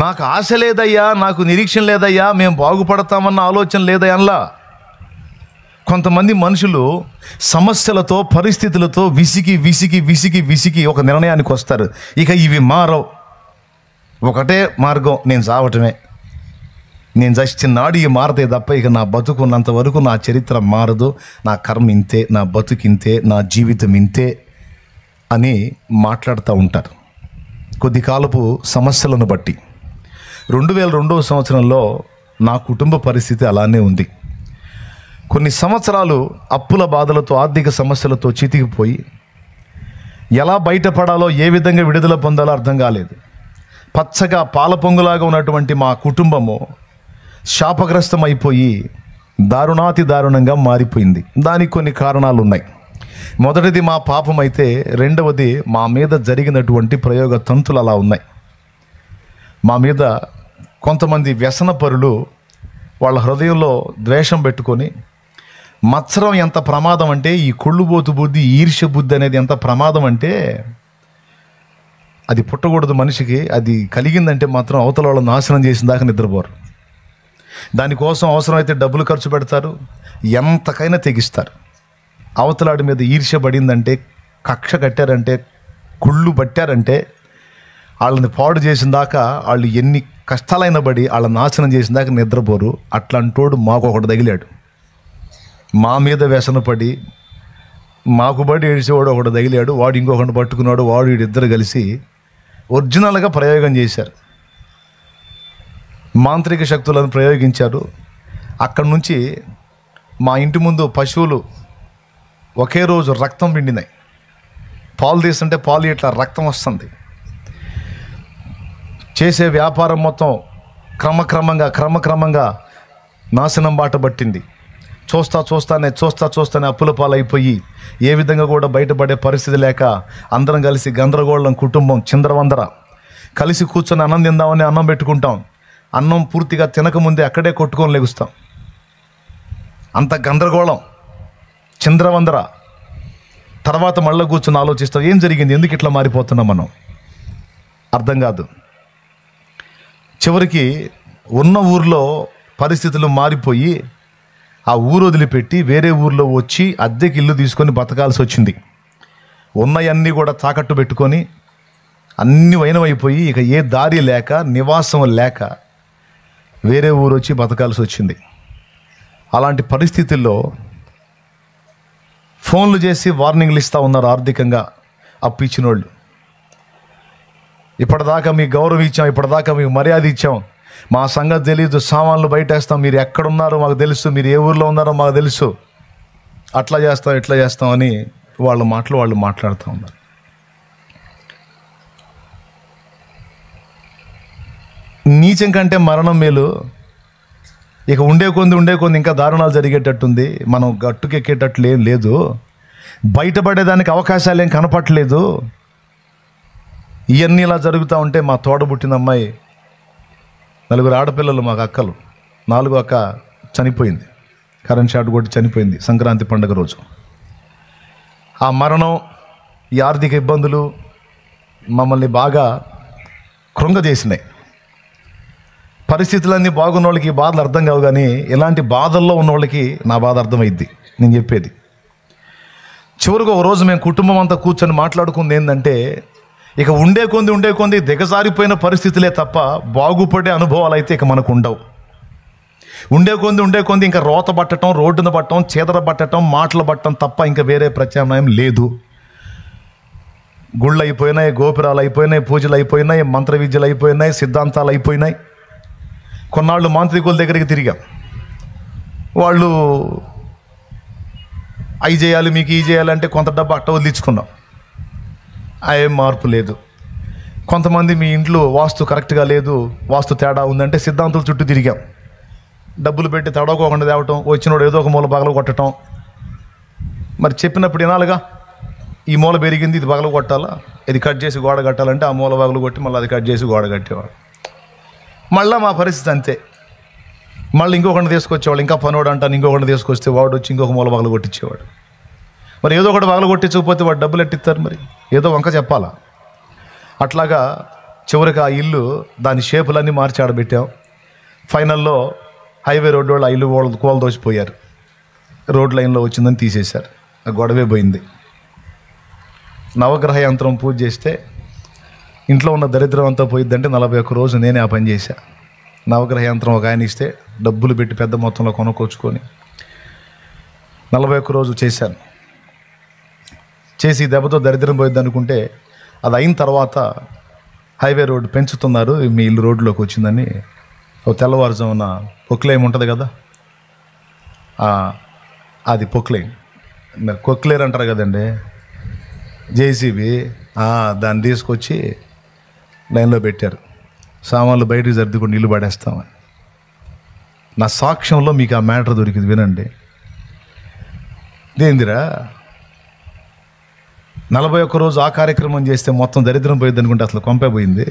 నాకు ఆశ లేదయ్యా, నాకు నిరీక్షణ లేదయ్యా, మేము బాగుపడతామన్న ఆలోచన లేదయ్యా. కొంతమంది మనుషులు సమస్యలతో, పరిస్థితులతో విసిగి విసిగి విసిగి విసిగి ఒక నిర్ణయానికి వస్తారు, ఇక ఇవి మారవు, ఒకటే మార్గం, నేను చావటమే, నేను చచ్చినాడు ఇవి మారతాయి తప్ప ఇక నా బతుకున్నంత వరకు నా చరిత్ర మారదు, నా కర్మ ఇంతే, నా బతుకు ఇంతే, నా జీవితం ఇంతే అని మాట్లాడుతూ ఉంటారు. కొద్ది కాలపు సమస్యలను బట్టి 2002వ సంవత్సరంలో నా కుటుంబ పరిస్థితి అలానే ఉంది. కొన్ని సంవత్సరాలు అప్పుల బాధలతో, ఆర్థిక సమస్యలతో చితికిపోయి ఎలా బయటపడాలో, ఏ విధంగా విడుదల పొందాలో అర్థం కాలేదు. పచ్చగా పాల పొంగులాగా ఉన్నటువంటి మా కుటుంబము శాపగ్రస్తం అయిపోయి దారుణాతి దారుణంగా మారిపోయింది. దానికి కొన్ని కారణాలు ఉన్నాయి. మొదటిది మా పాపం అయితే, రెండవది మా మీద జరిగినటువంటి ప్రయోగ తంతులు అలా ఉన్నాయి. మా మీద కొంతమంది వ్యసనపరులు వాళ్ళ హృదయంలో ద్వేషం పెట్టుకొని, మత్సరం ఎంత ప్రమాదం అంటే, ఈ కుళ్ళుబోతు బుద్ధి, ఈర్ష్య బుద్ధి అనేది ఎంత ప్రమాదం అంటే, అది పుట్టకూడదు మనిషికి. అది కలిగిందంటే మాత్రం అవతల వాళ్ళని నాశనం చేసిన దాకా నిద్రపోరు. దానికోసం అవసరమైతే డబ్బులు ఖర్చు పెడతారు, ఎంతకైనా తెగిస్తారు. అవతలాడి మీద ఈర్ష్య పడిందంటే, కక్ష కట్టారంటే, కుళ్ళు పట్టారంటే, వాళ్ళని పాడు చేసిన దాకా, వాళ్ళు ఎన్ని కష్టాలైన పడి వాళ్ళని నాశనం చేసిన దాకా నిద్రపోరు. అట్లాంటోడు మాకు ఒకటి తగిలాడు. మా మీద వ్యసనపడి మాకు బడి ఏడిసేవాడు ఒకటి తగిలాడు. వాడు ఇంకొకటి పట్టుకున్నాడు. వాడు వీడిద్దరు కలిసి ఒరిజినల్గా ప్రయోగం చేశారు, మాంత్రిక శక్తులను ప్రయోగించారు. అక్కడి నుంచి మా ఇంటి ముందు పశువులు ఒకే రోజు రక్తం పిండినాయి. పాలు తీస్తుంటే పాలు ఇట్లా రక్తం వస్తుంది. చేసే వ్యాపారం మొత్తం క్రమక్రమంగా నాశనం బాట పట్టింది. చూస్తానే అప్పుల పాలైపోయి ఏ విధంగా కూడా బయటపడే పరిస్థితి లేక అందరం కలిసి గందరగోళం, కుటుంబం చిందరవందర. కలిసి కూర్చొని అన్నం తిందామని అన్నం పెట్టుకుంటాం. అన్నం పూర్తిగా తినకముందే అక్కడే కొట్టుకొని లెగుస్తాం. అంత గందరగోళం, చిందరవందర. తర్వాత మళ్ళీ కూర్చొని ఆలోచిస్తాం, ఏం జరిగింది, ఎందుకు ఇట్లా మారిపోతున్నాం మనం, అర్థం కాదు. చివరికి ఉన్న ఊర్లో పరిస్థితులు మారిపోయి ఆ ఊరు వదిలిపెట్టి వేరే ఊర్లో వచ్చి అద్దెకి ఇల్లు తీసుకొని బతకాల్సి వచ్చింది. ఉన్నవన్నీ కూడా తాకట్టు పెట్టుకొని అన్ని వైనమైపోయి ఇక ఏ దారి లేక, నివాసం లేక వేరే ఊరు వచ్చి బతకాల్సి వచ్చింది. అలాంటి పరిస్థితుల్లో ఫోన్లు చేసి వార్నింగ్లు ఇస్తూ ఉన్నారు ఆర్థికంగా అప్పు ఇచ్చిన వాళ్ళు. ఇప్పటిదాకా మీకు గౌరవం ఇచ్చాం, ఇప్పటిదాకా మీకు మర్యాద ఇచ్చాం, మా సంగతి తెలీదు, సామాన్లు బయటేస్తాం, మీరు ఎక్కడున్నారో మాకు తెలుసు, మీరు ఏ ఊర్లో ఉన్నారో మాకు తెలుసు, అట్లా చేస్తాం ఇట్లా చేస్తాం అని వాళ్ళ మాటలు వాళ్ళు మాట్లాడుతూ ఉన్నారు. నీచం కంటే మరణం మేలు. ఇక ఉండే కొంది ఇంకా దారుణాలు జరిగేటట్టుంది. మనం గట్టుకెక్కేటట్లు ఏం లేదు, బయటపడేదానికి అవకాశాలు ఏం కనపట్లేదు. ఇవన్నీ ఇలా జరుగుతూ ఉంటే మా తోడబుట్టిన అమ్మాయి, 4 ఆడపిల్లలు మాకు అక్కలు, 4వ అక్క చనిపోయింది, కరెంట్ షాట్ కొట్టి చనిపోయింది సంక్రాంతి పండుగ రోజు. ఆ మరణం, ఈ ఆర్థిక ఇబ్బందులు మమ్మల్ని బాగా కృంగజేసినాయి. పరిస్థితులన్నీ బాగున్న వాళ్ళకి ఈ బాధలు అర్థం కావు, కానీ ఇలాంటి బాధల్లో ఉన్న వాళ్ళకి నా బాధ అర్థమైద్ది నేను చెప్పేది. చివరికి ఒక రోజు మేము కుటుంబం అంతా కూర్చొని మాట్లాడుకుంది ఏంటంటే, ఇక ఉండే కొంది దిగజారిపోయిన పరిస్థితులే తప్ప బాగుపడే అనుభవాలు అయితే ఇక మనకు ఉండవు. ఉండే కొంది ఇంకా రోత పట్టడం, రోడ్డున పట్టడం, చీదర పట్టడం, మాటలు పట్టడం తప్ప ఇంకా వేరే ప్రత్యామ్నాయం లేదు. గుళ్ళు అయిపోయినాయి, గోపురాలు అయిపోయినాయి, పూజలు అయిపోయినాయి, మంత్ర విద్యలు అయిపోయినాయి, సిద్ధాంతాలు అయిపోయినాయి. కొన్నాళ్ళు మాంత్రికుల దగ్గరికి తిరిగాం. వాళ్ళు అవి చేయాలి, మీకు ఈ చేయాలంటే కొంత డబ్బు అట్ట వదిలించుకున్నాం. ఏం మార్పు లేదు. కొంతమంది మీ ఇంట్లో వాస్తు కరెక్ట్గా లేదు, వాస్తు తేడా ఉందంటే సిద్ధాంతుల చుట్టూ తిరిగాం. డబ్బులు పెట్టి తడవకోకుండా తేవటం, వచ్చినోడు ఏదో ఒక మూల పగల కొట్టడం. మరి చెప్పినప్పుడు వినాలిగా, ఈ మూల పెరిగింది, ఇది పగల కొట్టాలా, ఇది కట్ చేసి గోడ కట్టాలంటే ఆ మూల పగలు కొట్టి మళ్ళీ అది కట్ చేసి గోడ కట్టేవాడు. మళ్ళీ మా పరిస్థితి అంతే. మళ్ళీ ఇంకొకటి తీసుకొచ్చేవాళ్ళు, ఇంకా పనోడు అంటాను, ఇంకొకటి తీసుకొస్తే వాడు వచ్చి ఇంకొక మూల పగలు కొట్టించేవాడు. మరి ఏదో ఒకటి పగలు కొట్టించకపోతే వాడు డబ్బులు ఎట్టిస్తారు, మరి ఏదో వంక చెప్పాలా. అట్లాగా చివరికి ఆ ఇల్లు దాని షేపులన్నీ మార్చి ఆడబెట్టాం. ఫైనల్లో హైవే రోడ్డు వాళ్ళు ఆ ఇల్లు కూలదోసిపోయారు. రోడ్ లైన్లో వచ్చిందని తీసేశారు. ఆ గొడవే పోయింది. నవగ్రహ యంత్రం పూజ చేస్తే ఇంట్లో ఉన్న దరిద్రం అంతా పోయిద్దంటే 41 రోజు నేనే ఆ పని చేశా. నవగ్రహ యంత్రం ఒక ఆయన ఇస్తే డబ్బులు పెట్టి పెద్ద మొత్తంలో కొనుక్కొచ్చుకొని 41 రోజు చేశాను. చేసి దెబ్బతో దరిద్రం పోయిద్ది అనుకుంటే అది అయిన తర్వాత హైవే రోడ్డు పెంచుతున్నారు, మీ ఇల్లు రోడ్లోకి వచ్చిందని ఒక తెల్లవారుజామున పొక్లైన్ ఉంటుంది కదా, అది పొక్లైన్ కొక్లేర్ అంటారు కదండి, జేసీబీ, దాన్ని తీసుకొచ్చి లైన్లో పెట్టారు. సామాన్లు బయటికి సర్దుకొని ఇల్లు పడేస్తామని. నా సాక్ష్యంలో మీకు ఆ మ్యాటర్ దొరికింది, వినండి. దేందిరా 41 రోజు ఆ కార్యక్రమం చేస్తే మొత్తం దరిద్రం పోయింది అనుకుంటే అసలు కొంపే పోయింది.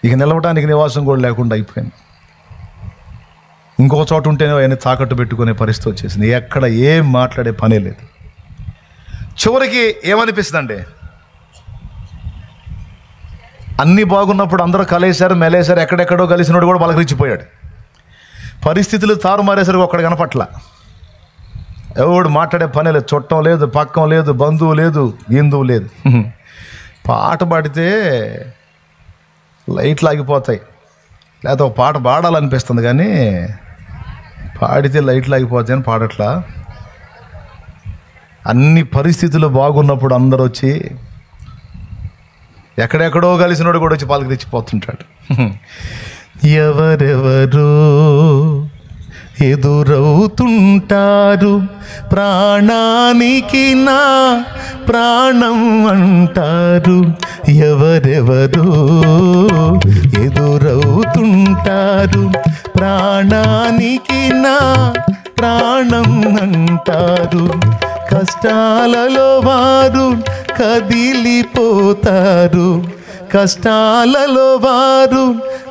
ఇక నిలవడానికి నివాసం కూడా లేకుండా అయిపోయింది. ఇంకొక చోట ఉంటేనే ఆయన తాకట్టు పెట్టుకునే పరిస్థితి వచ్చేసింది. ఎక్కడ ఏం మాట్లాడే పనే లేదు. చివరికి ఏమనిపిస్తుందండి, అన్నీ బాగున్నప్పుడు అందరూ కలిసారు, మెలేశారు, ఎక్కడెక్కడో కలిసినోడు కూడా పలకరించిపోయాడు. పరిస్థితులు తారుమారేసరికి ఒక్కడ కనపట్ల. ఎవడు మాట్లాడే పనే లేదు. చుట్టం లేదు, పక్కం లేదు, బంధువు లేదు, హిందువు లేదు. పాట పాడితే లైట్లు ఆగిపోతాయి, లేకపోతే ఒక పాట పాడాలనిపిస్తుంది కానీ పాడితే లైట్లు ఆగిపోతాయని పాడట్లా. అన్ని పరిస్థితులు బాగున్నప్పుడు అందరూ వచ్చి, ఎక్కడెక్కడో కలిసినోడు కూడా వచ్చి పలకరించిపోతుంటాడు. ఎవరెవరో ఎదురవుతుంటారు, ప్రాణానికి నా ప్రాణం అంటారు. ఎవరెవరో ఎదురవుతుంటారు, ప్రాణానికి నా ప్రాణం అంటారు. కష్టాలలో వారు కదిలిపోతారు, కష్టాలలో వారు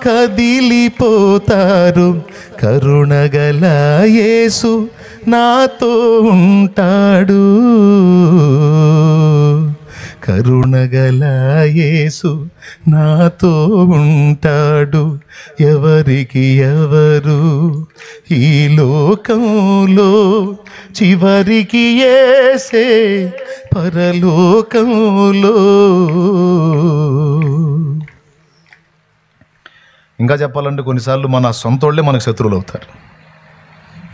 కదిలిపోతారు. కరుణగల యేసు నాతో ఉంటాడు, కరుణగల యేసు నాతో ఉంటాడు. ఎవరికి ఎవరు ఈ లోకంలో, చివరికి యేసే పరలోకంలో. ఇంకా చెప్పాలంటే కొన్నిసార్లు మన సొంతోళ్ళే మనకు శత్రువులు అవుతారు.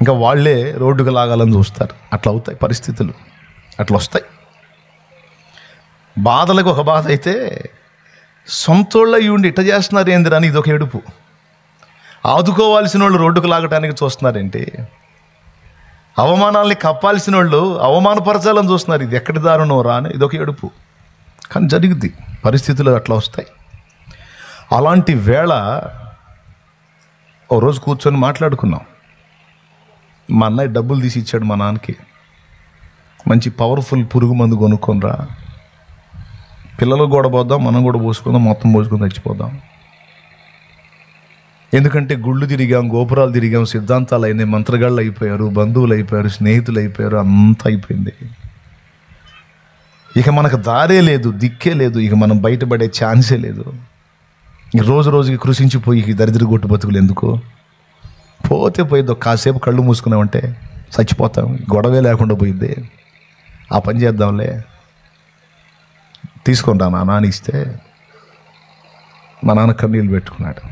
ఇంకా వాళ్ళే రోడ్డుకు లాగాలని చూస్తారు. అట్లా అవుతాయి పరిస్థితులు, అట్లా వస్తాయి. బాధలకు ఒక బాధ అయితే సొంతోళ్ళ ఉండి ఇట్ట చేస్తున్నారు ఏందిరా అని ఇదొక ఏడుపు. ఆదుకోవాల్సిన వాళ్ళు రోడ్డుకు లాగటానికి చూస్తున్నారేంటి, అవమానాల్ని కప్పాల్సిన వాళ్ళు అవమానపరచాలని చూస్తున్నారు. ఇది ఎక్కడి దారుణం రా అని ఇదొక ఏడుపు. కానీ జరిగింది, పరిస్థితులు అట్లా వస్తాయి. అలాంటి వేళ ఓ రోజు కూర్చొని మాట్లాడుకున్నాం. మా అన్నయ్య డబ్బులు తీసి ఇచ్చాడు మా నాన్నకి. మంచి పవర్ఫుల్ పురుగు మందు కొనుక్కొనిరా, పిల్లలకు కూడా పోద్దాం, మనం కూడా పోసుకుందాం, మొత్తం పోసుకొని చచ్చిపోదాం. ఎందుకంటే గుళ్ళు తిరిగాం, గోపురాలు తిరిగాం, సిద్ధాంతాలు అయినాయి, మంత్రగాళ్ళు అయిపోయారు, బంధువులు అయిపోయారు, స్నేహితులు అయిపోయారు, అంతా అయిపోయింది. ఇక మనకు దారే లేదు, దిక్కే లేదు, ఇక మనం బయటపడే ఛాన్సే లేదు. రోజు రోజుకి కృషించిపోయి ఈ దరిద్ర గొట్టు బతుకులు ఎందుకు, పోతే పోయిద్ది. కాసేపు కళ్ళు మూసుకున్నామంటే చచ్చిపోతాం, గొడవే లేకుండా పోయిద్ది. ఆ పని చేద్దాంలే, తీసుకుంటా నా నాన్న ఇస్తే. మా నాన్న కన్నీళ్ళు పెట్టుకున్నాడు.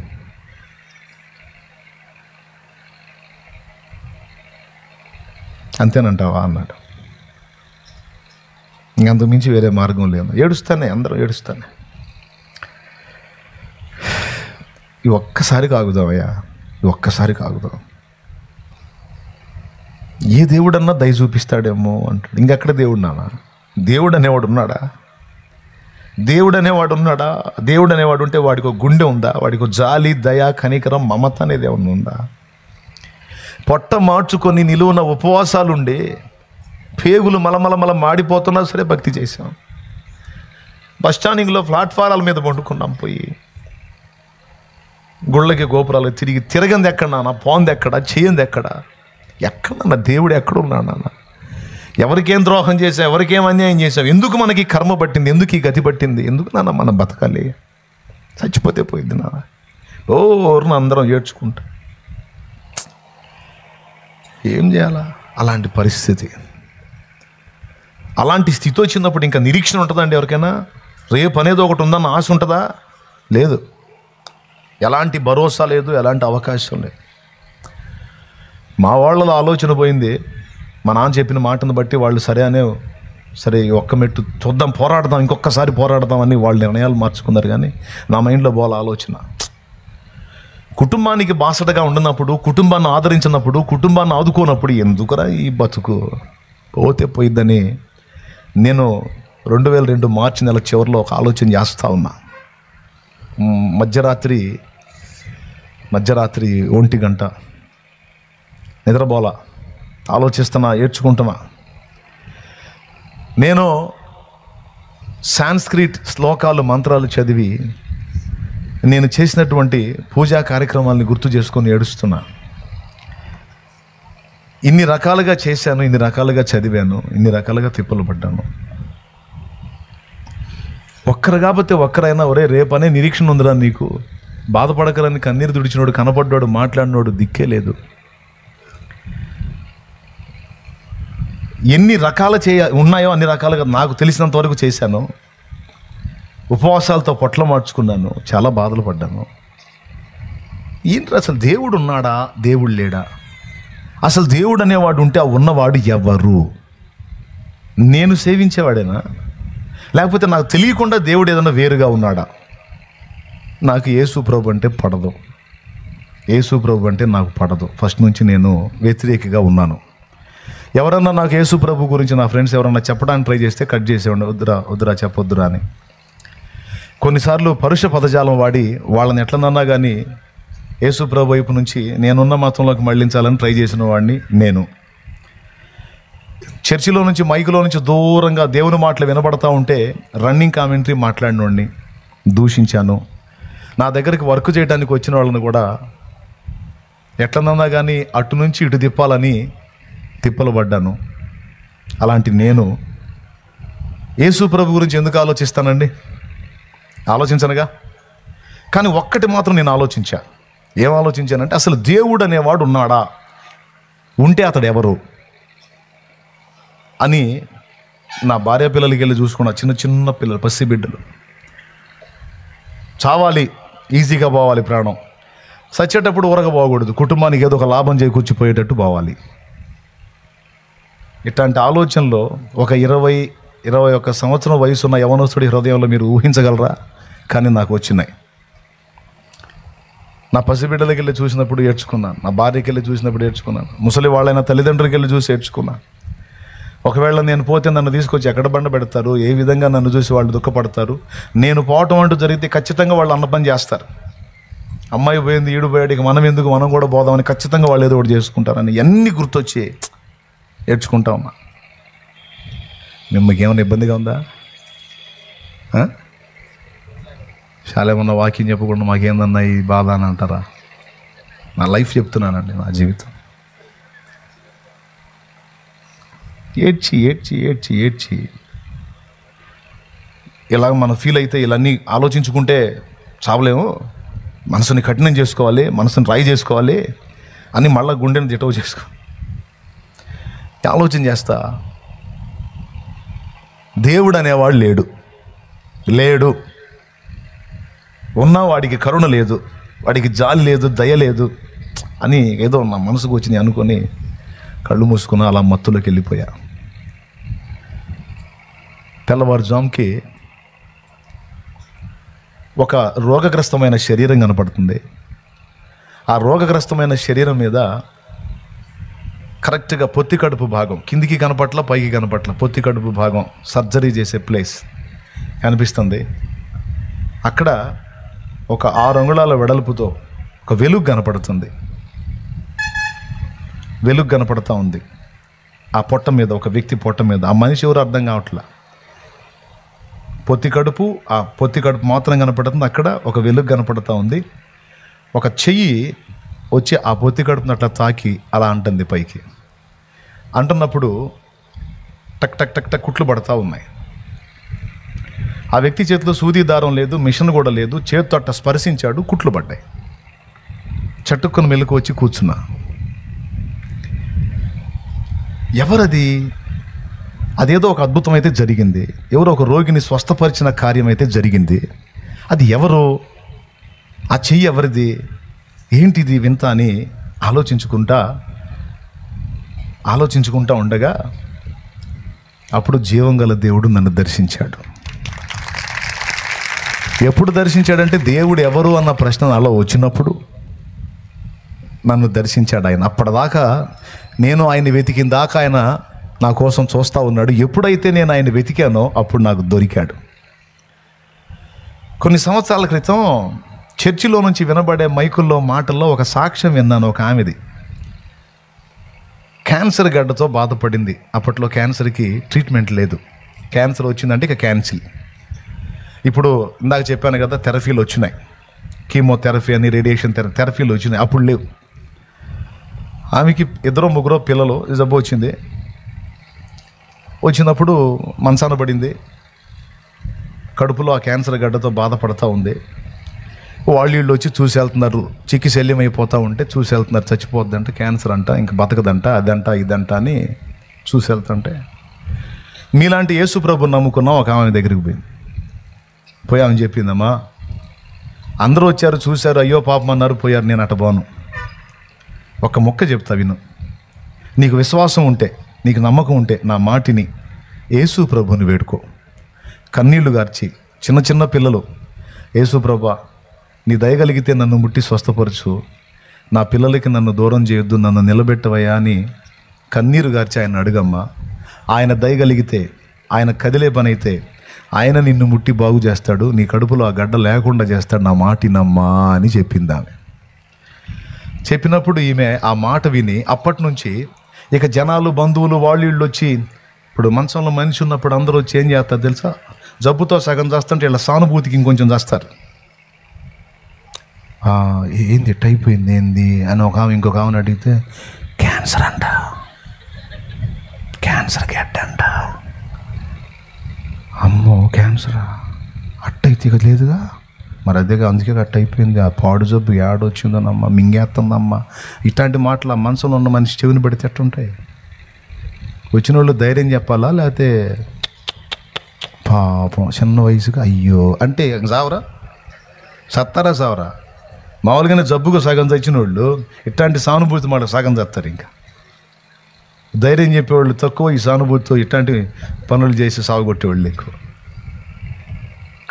అంతేనంటావా అన్నాడు. ఇంకంతకు మించి వేరే మార్గం లేదు. ఏడుస్తానే, అందరం ఏడుస్తానే. ఈ ఒక్కసారి కాగుదామయ్యా, ఈ ఒక్కసారి కాగుదాం. ఏ దేవుడన్నా దయ చూపిస్తాడేమో అంటాడు. ఇంకెక్కడ దేవుడు నానా? దేవుడు అనేవాడు ఉన్నాడా? దేవుడు అనేవాడు ఉన్నాడా? దేవుడు అనేవాడు ఉంటే వాడికి ఒక గుండె ఉందా? వాడికి జాలి, దయ, కనికరం, మమత అనేది ఏమన్నా ఉందా? పొట్ట మార్చుకొని నిలువున ఉపవాసాలుండి పేగులు మలమల మాడిపోతున్నా సరే భక్తి చేశాం. బస్ స్టాండింగ్లో ప్లాట్ఫారాల మీద వండుకున్నాం, పోయి గుళ్ళకి గోపురాలు తిరగంది ఎక్కడ నాన్న, పోంది ఎక్కడ, చేయంది ఎక్కడ, ఎక్కడన్నా దేవుడు ఎక్కడున్నాడు నాన్న? ఎవరికేం ద్రోహం చేసాం, ఎవరికేం అన్యాయం చేసాం? ఎందుకు మనకి కర్మ పట్టింది, ఎందుకు ఈ గతి పట్టింది, ఎందుకు నాన్న మనం బతకాలి? చచ్చిపోతే పోయింది నా ఓర్ని అందరం ఏడ్చుకుంటా. ఏం చేయాలా? అలాంటి పరిస్థితి. అలాంటి స్థితి వచ్చినప్పుడు ఇంకా నిరీక్షణ ఉంటుందండి ఎవరికైనా? రేపు అనేది ఒకటి ఉందన్న ఆశ ఉంటుందా? లేదు. ఎలాంటి భరోసా లేదు, ఎలాంటి అవకాశం లేదు. మా వాళ్ళలో ఆలోచన పోయింది. మా నాన్న చెప్పిన మాటను బట్టి వాళ్ళు సరే ఒక్క మెట్టు చూద్దాం, పోరాడదాం, ఇంకొకసారి పోరాడదామని వాళ్ళు నిర్ణయాలు మార్చుకున్నారు. కానీ నా మైండ్లో పోల ఆలోచన. కుటుంబానికి బాసటగా ఉండినప్పుడు, కుటుంబాన్ని ఆదరించినప్పుడు, కుటుంబాన్ని ఆదుకోనప్పుడు ఎందుకురా ఈ బతుకు, పోతే పోయిద్దని నేను 2002 మార్చి నెల చివరిలో ఒక ఆలోచన చేస్తూ ఉన్నా. మధ్యరాత్రి 1 గంట నిద్రపోలా, ఆలోచిస్తున్నా, ఏడ్చుకుంటున్నా. నేను సాంస్క్రిట్ శ్లోకాలు, మంత్రాలు చదివి నేను చేసినటువంటి పూజా కార్యక్రమాలని గుర్తు చేసుకొని ఏడుస్తున్నా. ఇన్ని రకాలుగా చేశాను, ఇన్ని రకాలుగా చదివాను, ఇన్ని రకాలుగా తిప్పలు పడ్డాను. ఒక్కరు కాకపోతే ఒక్కరైనా ఒరే రేపనే నిరీక్షణ ఉందిరా నీకు, బాధపడకరని కన్నీరు తుడిచినోడు, కనపడ్డాడు, మాట్లాడినోడు దిక్కే లేదు. ఎన్ని రకాలు ఉన్నాయో అన్ని రకాలుగా నాకు తెలిసినంత వరకు చేశాను. ఉపవాసాలతో పొట్ల మార్చుకున్నాను, చాలా బాధలు పడ్డాను. ఏంటి అసలు దేవుడు ఉన్నాడా, దేవుడు లేడా? అసలు దేవుడు అనేవాడు ఉంటే ఆ ఉన్నవాడు ఎవరు? నేను సేవించేవాడేనా, లేకపోతే నాకు తెలియకుండా దేవుడు ఏదైనా వేరుగా ఉన్నాడా? నాకు యేసు ప్రభు అంటే పడదు. యేసు ప్రభు అంటే నాకు పడదు. ఫస్ట్ నుంచి నేను వ్యతిరేకిగా ఉన్నాను. ఎవరన్నా నాకు యేసు ప్రభు గురించి నా ఫ్రెండ్స్ ఎవరన్నా చెప్పడానికి ట్రై చేస్తే కట్ చేసేవాడిని, వద్దురా చెప్పొద్దురా అని. కొన్నిసార్లు పరుష పదజాలం వాడి వాళ్ళని ఎట్లనన్నా కానీ యేసు ప్రభు వైపు నుంచి నేనున్న మతంలోకి మళ్ళించాలని ట్రై చేసిన వాడిని నేను. చర్చిలో నుంచి, మైకులో నుంచి దూరంగా దేవుని మాటలు వినబడతా ఉంటే రన్నింగ్ కామెంటరీ మాట్లాడినోడిని, దూషించాను. నా దగ్గరికి వర్క్ చేయడానికి వచ్చిన వాళ్ళని కూడా ఎట్లనన్నా కానీ అటు నుంచి ఇటు తిప్పాలని తిప్పలు పడ్డాను. అలాంటి నేను యేసు ప్రభు గురించి ఎందుకు ఆలోచిస్తానండి? ఆలోచించనుగా. కానీ ఒక్కటి మాత్రం నేను ఆలోచించా. ఏం ఆలోచించానంటే, అసలు దేవుడు అనేవాడు ఉన్నాడా, ఉంటే అతడు ఎవరు అని నా భార్య పిల్లలకి వెళ్ళి చూసుకున్నా. చిన్న పిల్లలు, పసిబిడ్డలు. చావాలి, ఈజీగా పోవాలి ప్రాణం, చచ్చేటప్పుడు ఊరగా పోకూడదు, కుటుంబానికి ఏదో ఒక లాభం చేకూర్చిపోయేటట్టు పోవాలి. ఇట్లాంటి ఆలోచనలో ఒక 20-21 సంవత్సరం వయసున్న యవనస్తుడి హృదయంలో మీరు ఊహించగలరా? కానీ నాకు వచ్చినాయి. నా పసిబిడ్డలకి వెళ్ళి చూసినప్పుడు ఏడ్చుకున్నాను, నా భార్యకి వెళ్ళి చూసినప్పుడు ఏడ్చుకున్నాను, ముసలి వాళ్ళైన తల్లిదండ్రులకి వెళ్ళి చూసి ఏడ్చుకున్నాను. ఒకవేళ నేను పోతే నన్ను తీసుకొచ్చి ఎక్కడ బండ పెడతారు, ఏ విధంగా నన్ను చూసి వాళ్ళు దుఃఖపడతారు. నేను పోవటం అంటూ జరిగితే ఖచ్చితంగా వాళ్ళు అన్న పని చేస్తారు. అమ్మాయి పోయింది, ఈడు పోయాడు, ఇక మనం ఎందుకు, మనం కూడా పోదామని ఖచ్చితంగా వాళ్ళు ఏదో ఒకటి చేసుకుంటారని అన్నీ గుర్తొచ్చి ఏడ్చుకుంటా ఉన్నా. మిమ్మల్ని ఏమైనా ఇబ్బందిగా ఉందా? చాలా ఏమన్నా వాక్యం చెప్పకుండా మాకేందన్నా ఈ బాధ అని అంటారా? నా లైఫ్ చెప్తున్నానండి, నా జీవితం. ఏడ్చి ఏడ్చి ఏడ్చి ఏడ్చి ఇలా మనం ఫీల్ అయితే ఇలాన్నీ ఆలోచించుకుంటే చావలేము. మనసుని కఠినం చేసుకోవాలి, మనసుని రాయి చేసుకోవాలి అని మళ్ళీ గుండెని దిటవు చేసుకో ఆలోచన చేస్తా. దేవుడు అనేవాడు లేడు. ఉన్నా వాడికి కరుణ లేదు, వాడికి జాలి లేదు, దయ లేదు అని ఏదో నా మనసుకు వచ్చింది అనుకొని కళ్ళు మూసుకున్నా, అలా మత్తులోకి వెళ్ళిపోయా. తెల్లవారుజాముకి ఒక రోగగ్రస్తమైన శరీరం కనపడుతుంది. ఆ రోగగ్రస్తమైన శరీరం మీద కరెక్ట్గా పొత్తి కడుపు భాగం, కిందికి కనపట్ల, పైకి కనపట్ల, పొత్తి కడుపు భాగం సర్జరీ చేసే ప్లేస్ కనిపిస్తుంది. అక్కడ ఒక 6 అంగుళాల వెడల్పుతో ఒక వెలుగు కనపడుతుంది. వెలుగు కనపడుతూ ఉంది ఆ పొట్ట మీద, ఒక వ్యక్తి పొట్ట మీద. ఆ మనిషి ఎవరు అర్థం కావట్లా. పొత్తి కడుపు మాత్రం కనపడుతుంది. అక్కడ ఒక వెలుగు కనపడుతూ ఉంది. ఒక చెయ్యి వచ్చి ఆ పొత్తి కడుపుని అట్లా తాకి అలా అంటుంది పైకి. అంటున్నప్పుడు టక్ టక్ టక్ టక్ కుట్లు పడతా ఉన్నాయి. ఆ వ్యక్తి చేతిలో సూది దారం లేదు, మిషన్ కూడా లేదు. చేతితో అట్ట స్పర్శించాడు, కుట్లు పడ్డాయి. చట్టుకుని మెలకు వచ్చి కూర్చున్నా. ఎవరది? అదేదో ఒక అద్భుతం అయితే జరిగింది. ఎవరో ఒక రోగిని స్వస్థపరిచిన కార్యం అయితే జరిగింది. అది ఎవరో, ఆ చెయ్యి ఎవరిది, ఏంటిది వింత అని ఆలోచించుకుంటా ఉండగా అప్పుడు జీవం గల దేవుడు నన్ను దర్శించాడు. ఎప్పుడు దర్శించాడంటే, దేవుడు ఎవరు అన్న ప్రశ్న నాలో వచ్చినప్పుడు నన్ను దర్శించాడు ఆయన. అప్పటిదాకా నేను ఆయన వెతికిన దాకా ఆయన నా కోసం చూస్తూ ఉన్నాడు. ఎప్పుడైతే నేను ఆయన వెతికానో అప్పుడు నాకు దొరికాడు. కొన్ని సంవత్సరాల క్రితం చర్చిలో నుంచి వినబడే మైకుల్లో మాటల్లో ఒక సాక్ష్యం విన్నాను. ఒక ఆమెది క్యాన్సర్ గడ్డతో బాధపడింది. అప్పట్లో క్యాన్సర్కి ట్రీట్మెంట్ లేదు. క్యాన్సర్ వచ్చిందంటే ఇక క్యాన్సిల్. ఇప్పుడు ఇందాక చెప్పాను కదా, థెరపీలు వచ్చినాయి, కీమోథెరపీ అని, రేడియేషన్ థెరపీలు వచ్చినాయి. అప్పుడు లేవు. ఆమెకి 2-3 పిల్లలు, జబ్బు వచ్చినప్పుడు మంచాన పడింది. కడుపులో ఆ క్యాన్సర్ గడ్డతో బాధపడుతూ ఉంది. వాళ్ళు వచ్చి చూసి వెళ్తున్నారు. చిక్కి శల్యం అయిపోతూ ఉంటే చూసి వెళ్తున్నారు. చచ్చిపోద్దంట, క్యాన్సర్ అంట, ఇంక బతకదంట, అదంట ఇదంట అని చూసి వెళ్తుంటే, మీలాంటి యేసు ప్రభుని నమ్ముకున్నాం ఒక ఆమె దగ్గరికి పోయి ఆమె చెప్పిందమ్మా, అందరూ వచ్చారు, చూశారు, అయ్యో పాపం అన్నారు, పోయారు. నేను అట బాను. ఒక మొక్క చెప్తా విను. నీకు విశ్వాసం ఉంటే, నీకు నమ్మకం ఉంటే నా మాటిని యేసు ప్రభుని వేడుకో. కన్నీళ్లు గార్చి చిన్న చిన్న పిల్లలు, యేసు ప్రభా నీ దయగలిగితే నన్ను ముట్టి స్వస్థపరచు, నా పిల్లలకి నన్ను దూరం చేయొద్దు, నన్ను నిలబెట్టవయ్యా అని కన్నీరు గార్చి ఆయన అడుగమ్మా. ఆయన దయగలిగితే, ఆయన కదిలే పని అయితే ఆయన నిన్ను ముట్టి బాగు చేస్తాడు, నీ కడుపులో ఆ గడ్డ లేకుండా చేస్తాడు, నా మాటినమ్మా అని చెప్పింది ఆమె. చెప్పినప్పుడు ఈమె ఆ మాట విని అప్పటి నుంచి ఇక జనాలు, బంధువులు, వాళ్ళు వచ్చి, ఇప్పుడు మంచంలో మనిషి ఉన్నప్పుడు అందరూ వచ్చి ఏం చేస్తారు తెలుసా, జబ్బుతో సగం చేస్తుంటే ఇలా సానుభూతికి ఇంకొంచెం చేస్తారు. ఏంది అయిపోయింది ఏంది అని ఒక ఆమె ఇంకొక ఆమెను అడిగితే, క్యాన్సర్ అంట, క్యాన్సర్ గడ్డ అంట. అమ్మో క్యాన్సరా, అట్టయితే ఇక లేదుగా, మరి అదేగా, అందుకే అట్ట అయిపోయింది, ఆ పాడు జబ్బు ఏడొచ్చిందనమ్మా, మింగేస్తుందమ్మా. ఇట్లాంటి మాటలు ఆ మనసులో ఉన్న మనిషి చెవిని పెడితే ఎట్టుంటాయి? వచ్చిన వాళ్ళు ధైర్యం చెప్పాలా, లేకపోతే పాపం చిన్న వయసుగా అయ్యో అంటే సావరా, సత్తారా సావరా? మామూలుగానే జబ్బుగా సగం చచ్చిన వాళ్ళు ఇట్లాంటి సానుభూతి మాట సగం చేస్తారు. ఇంకా ధైర్యం చెప్పేవాళ్ళు తక్కువ, ఈ సానుభూతితో ఇట్లాంటి పనులు చేసి సాగుకొట్టేవాళ్ళు ఎక్కువ.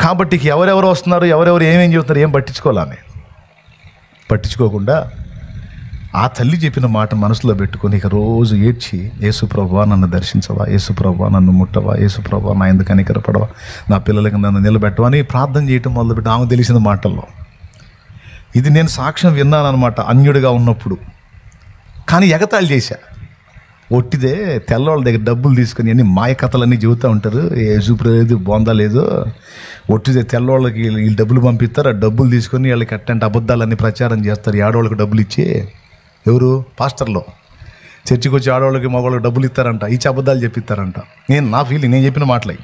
కాబట్టి ఎవరెవరు వస్తున్నారు, ఎవరెవరు ఏమేం చెబుతున్నారు ఏం పట్టించుకోవాలని, పట్టించుకోకుండా ఆ తల్లి చెప్పిన మాట మనసులో పెట్టుకొని ఇక రోజు ఏడ్చి, యేసు ప్రభువా నన్ను దర్శించవా, యేసు ప్రభువా నన్ను ముట్టవా, యేసు ప్రభువా నా ఎందుకు కనికరపడవా, నా పిల్లలకి నన్ను నిలబెట్టవా అని ప్రార్థన చేయటం మొదలుపెట్టి ఆమె తెలిసిన మాటల్లో. ఇది నేను సాక్ష్యం విన్నానమాట అన్యుడిగా ఉన్నప్పుడు. కానీ ఎగతాళి చేశా. ఒట్టిదే తెల్లవాళ్ళ దగ్గర డబ్బులు తీసుకొని అన్ని మాయ కథలన్నీ చెబుతూ ఉంటారు, సూపర్ లేదు, బోందా లేదు, ఒట్టిదే తెల్లవాళ్ళకి వీళ్ళు డబ్బులు పంపిస్తారు, ఆ డబ్బులు తీసుకొని వీళ్ళకి అట్టంటే అబద్ధాలన్నీ ప్రచారం చేస్తారు. ఆడవాళ్ళకి డబ్బులు ఇచ్చి, ఎవరు పాస్టర్లో చర్చికి వచ్చి ఆడవాళ్ళకి మగవాళ్ళకి డబ్బులు ఇస్తారంట, ఇచ్చి అబద్ధాలు చెప్పిస్తారంట. నా ఫీలింగ్, నేను చెప్పిన మాటలే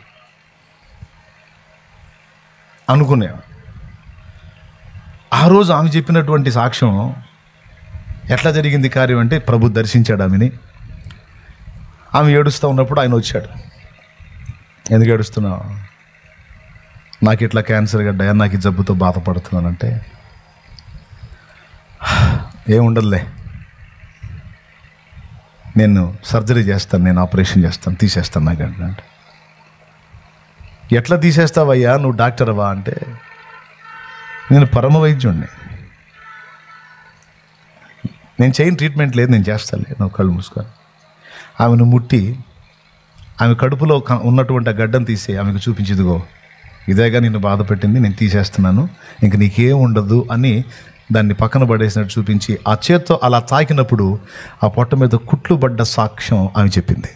అనుకునే. ఆ రోజు ఆమె చెప్పినటువంటి సాక్ష్యం ఎట్లా జరిగింది కార్యం అంటే, ప్రభు దర్శించాడు ఆమెని. ఆమె ఏడుస్తూ ఉన్నప్పుడు ఆయన వచ్చాడు. ఎందుకు ఏడుస్తున్నావు? నాకు ఇట్లా క్యాన్సర్ గడ్డాయా, నాకు ఈ జబ్బుతో బాధపడుతున్నానంటే, ఏముండదులే, నేను సర్జరీ చేస్తాను, నేను ఆపరేషన్ చేస్తాను, తీసేస్తాను నాకు అంటే. ఎట్లా తీసేస్తావయ్యా, నువ్వు డాక్టర్వా అంటే, నేను పరమ వైద్యుడిని, నేను చేయని ట్రీట్మెంట్ లేదు, నేను చేస్తానులే, నువ్వు కళ్ళు మూసుకొని. ఆమెను ముట్టి ఆమె కడుపులో ఉన్నటువంటి ఆ గడ్డను తీసి ఆమెకు చూపించిదిగో, ఇదేగా నిన్ను బాధ పెట్టింది, నేను తీసేస్తున్నాను, ఇంక నీకేం ఉండదు అని దాన్ని పక్కన పడేసినట్టు చూపించి ఆ చేత్తో అలా తాకినప్పుడు ఆ పొట్ట మీద కుట్లు పడ్డ సాక్ష్యం ఆమె చెప్పింది.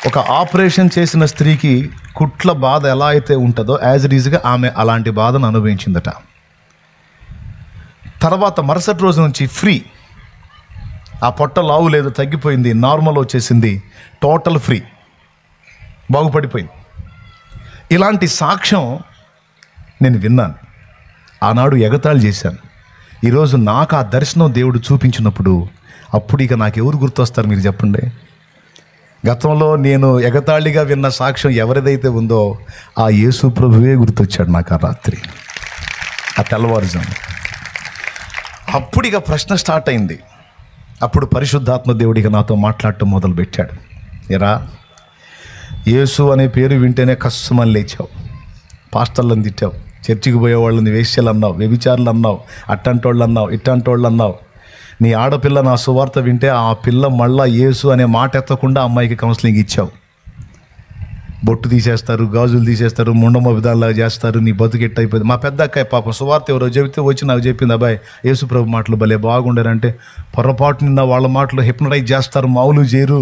ఒక ఆపరేషన్ చేసిన స్త్రీకి కుట్ల బాధ ఎలా అయితే ఉంటుందో యాజ్ ఇట్ ఈజ్గా ఆమె అలాంటి బాధను అనుభవించిందట. తర్వాత మరుసటి రోజు నుంచి ఫ్రీ, ఆ పొట్ట లావు లేదు, తగ్గిపోయింది, నార్మల్ వచ్చేసింది, టోటల్ ఫ్రీ, బాగుపడిపోయింది. ఇలాంటి సాక్ష్యం నేను విన్నాను. ఆనాడు ఎగతాళి చేశాను. ఈరోజు నాకు ఆ దర్శనం దేవుడు చూపించినప్పుడు అప్పుడు ఇక నాకు ఎవరు గుర్తొస్తారు మీరు చెప్పండి? గతంలో నేను ఎగతాళిగా విన్న సాక్ష్యం ఎవరిదైతే ఉందో ఆ యేసు ప్రభువే గుర్తొచ్చాడు నాకు ఆ రాత్రి, ఆ తెల్లవారుజాము. అప్పుడు ఇక ప్రశ్న స్టార్ట్ అయింది. అప్పుడు పరిశుద్ధాత్మ దేవుడిగా నాతో మాట్లాడటం మొదలుపెట్టాడు. ఎరా, యేసు అనే పేరు వింటేనే కస్సుమని లేచావు, పాస్టర్లను తిట్టావు, చర్చికి పోయే వాళ్ళని వేశ్యలు అన్నావు, వ్యభిచారులు అన్నావు, అట్టంటోళ్ళు అన్నావు, ఇట్టంటోళ్ళు అన్నావు. నీ ఆడపిల్ల నా సువార్త వింటే ఆ పిల్ల మళ్ళా యేసు అనే మాట ఎత్తకుండా అమ్మాయికి కౌన్సిలింగ్ ఇచ్చావు. బొట్టు తీసేస్తారు, గాజులు తీసేస్తారు, ముండమ విధానాలు చేస్తారు, నీ బతుకెట్టు అయిపోయింది. మా పెద్ద అక్కాయి పాపం సువార్త ఎవరో చెబితే వచ్చి నాకు చెప్పింది, అబ్బాయి యేసు ప్రభు మాటలు భలే బాగుండారంటే పొరపాటు నిన్న వాళ్ళ మాటలు హిప్నటైజ్ చేస్తారు, మామూలు చేయరు,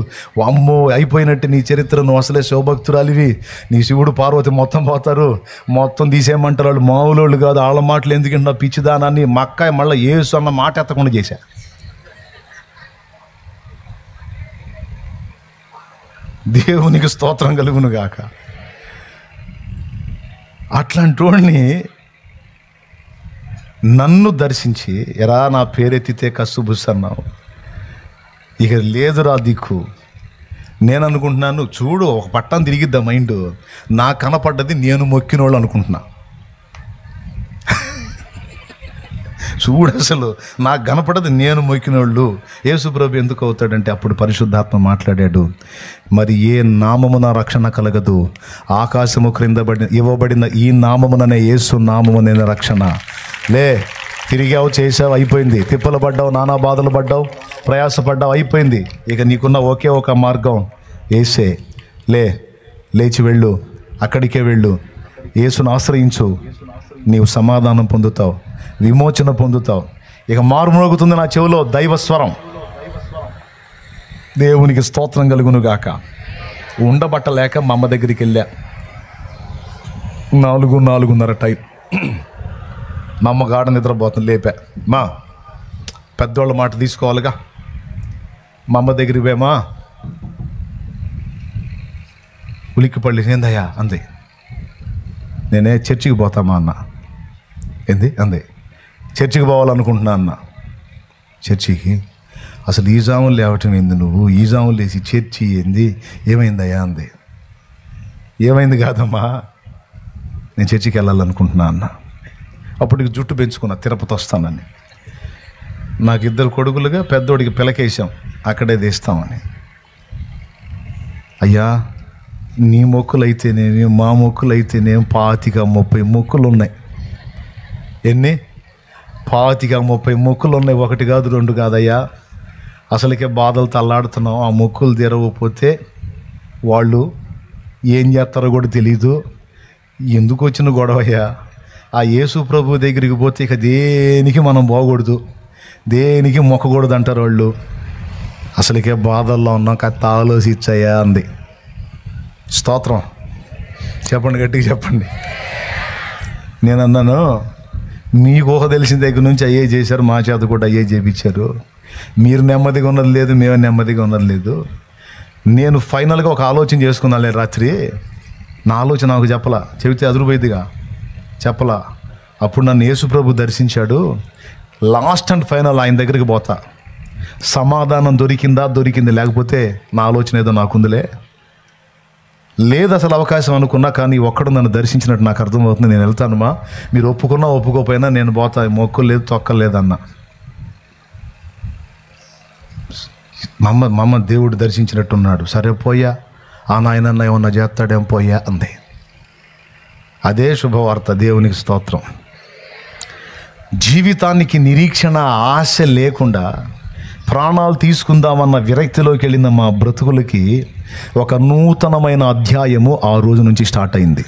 అమ్మో అయిపోయినట్టు నీ చరిత్ర, నువ్వు అసలే శివభక్తురాలివి, నీ శివుడు పార్వతి మొత్తం పోతారు, మొత్తం తీసేయమంటారు, వాళ్ళు మామూలు వాళ్ళు కాదు, వాళ్ళ మాటలు ఎందుకంటే పిచ్చిదానాన్ని మా అక్కాయి మళ్ళీ యేసు అన్న మాట ఎత్తకుండా చేశా. దేవునికి స్తోత్రం కలుగును గాక. అట్లాంటి వాడిని నన్ను దర్శించి ఎరా నా పేరెత్తితే కస్సుబుస్ అన్నావు, ఇక లేదురా దిక్కు. నేను అనుకుంటున్నాను, చూడు ఒక పట్టం తిరిగిద్దా మైండ్, నాకు కనపడ్డది నేను మొక్కినోళ్ళు అనుకుంటున్నా. చూడు అసలు నాకు కనపడదు నేను మొక్కినోళ్ళు. యేసు ప్రభు ఎందుకు అవుతాడంటే అప్పుడు పరిశుద్ధాత్మ మాట్లాడాడు, మరి ఏ నామమున రక్షణ కలగదు, ఆకాశము క్రింద ఇవ్వబడిన ఈ నామముననే యేసు నామమునైన రక్షణ. లే, తిరిగావు, చేసావు, అయిపోయింది. తిప్పలు పడ్డావు, నానా బాధలు పడ్డావు, ప్రయాసపడ్డావు, అయిపోయింది. ఇక నీకున్న ఒకే ఒక మార్గం యేసే. లేచి వెళ్ళు, అక్కడికే వెళ్ళు, యేసును ఆశ్రయించు, నీవు సమాధానం పొందుతావు, విమోచన పొందుతావు. ఇక మారుమోగుతుంది నా చెవిలో దైవస్వరం, దేవునికి స్తోత్రం కలుగును గాక. ఉండబట్టలేక మా అమ్మ దగ్గరికి వెళ్ళా. 4:30 టైం. మా అమ్మ గాఢ నిద్రపోతుంది, లేపా. మా పెద్దోళ్ళ మాట తీసుకోవాలిగా. మా అమ్మ దగ్గరికి పోయామా, ఉలిక్కిపల్లి ఏందయ్యా అంది. నేనే చర్చికి పోతామా అన్న. ఏంది అంది. చర్చికి పోవాలనుకుంటున్నా అన్న. చర్చికి అసలు ఈ జాములు లేవటం ఏంది, నువ్వు ఈ జాములు లేచి చర్చి ఏంది, ఏమైందయ్యా అంది. ఏమైంది కాదమ్మా, నేను చర్చికి వెళ్ళాలనుకుంటున్నా అన్న. అప్పటికి జుట్టు పెంచుకున్నా, తిరుపతి వస్తానని. నాకు 2 కొడుకులుగా, పెద్దోడికి పిలకేసాం, అక్కడే తీస్తామని. అయ్యా నీ మొక్కులు అయితేనేమి, మా మొక్కులు అయితేనేమి 25-30 మొక్కులు ఉన్నాయి. ఎన్ని? 25-30 మొక్కులు ఉన్నాయి. 1 కాదు 2 కాదయ్యా. అసలుకే బాధలు తల్లాడుతున్నాం. ఆ మొక్కులు తీరవకపోతే వాళ్ళు ఏం చేస్తారో కూడా తెలీదు. ఎందుకు వచ్చిన గొడవయ్యా? ఆ యేసు ప్రభు దగ్గరికి పోతే ఇక దేనికి మనం పోకూడదు, దేనికి మొక్కకూడదు అంటారు వాళ్ళు. అసలుకే బాధల్లో ఉన్నాం, కాస్త ఆలోచించాయా అంది. స్తోత్రం చెప్పండి, గట్టిగా చెప్పండి. నేను అన్నాను, మీకు ఊహ తెలిసిన దగ్గర నుంచి అయ్యే చేశారు, మా చేత కూడా అయ్యే చేయించారు. మీరు నెమ్మదిగా ఉన్నది లేదు, మేము నెమ్మదిగా ఉన్నది లేదు. నేను ఫైనల్గా ఒక ఆలోచన చేసుకున్నాను రాత్రి. నా ఆలోచన నాకు చెప్పలా, చెబితే అదురుపోయిద్దిగా, చెప్పలా. అప్పుడు నన్ను యేసు ప్రభు దర్శించాడు. లాస్ట్ అండ్ ఫైనల్ ఆయన దగ్గరికి పోతా. సమాధానం దొరికింది, లేకపోతే నా ఆలోచన ఏదో నాకుందిలే, లేదు అసలు అవకాశం అనుకున్నా. కానీ ఒక్కడు నన్ను దర్శించినట్టు నాకు అర్థమవుతుంది. నేను వెళ్తానుమా, మీరు ఒప్పుకున్నా ఒప్పుకోపోయినా నేను పోతా, మొక్కు లేదు తొక్కలేదన్నా. మమ్మ దేవుడు దర్శించినట్టున్నాడు. సరే పోయా, ఆ నాయనన్న ఏమన్నా చేస్తాడేం పోయా అంది. అదే శుభవార్త, దేవునికి స్తోత్రం. జీవితానికి నిరీక్షణ, ఆశ లేకుండా ప్రాణాలు తీసుకుందామన్న విరక్తిలోకి వెళ్ళిన మా బ్రతుకులకి ఒక నూతనమైన అధ్యాయము ఆ రోజు నుంచి స్టార్ట్ అయింది.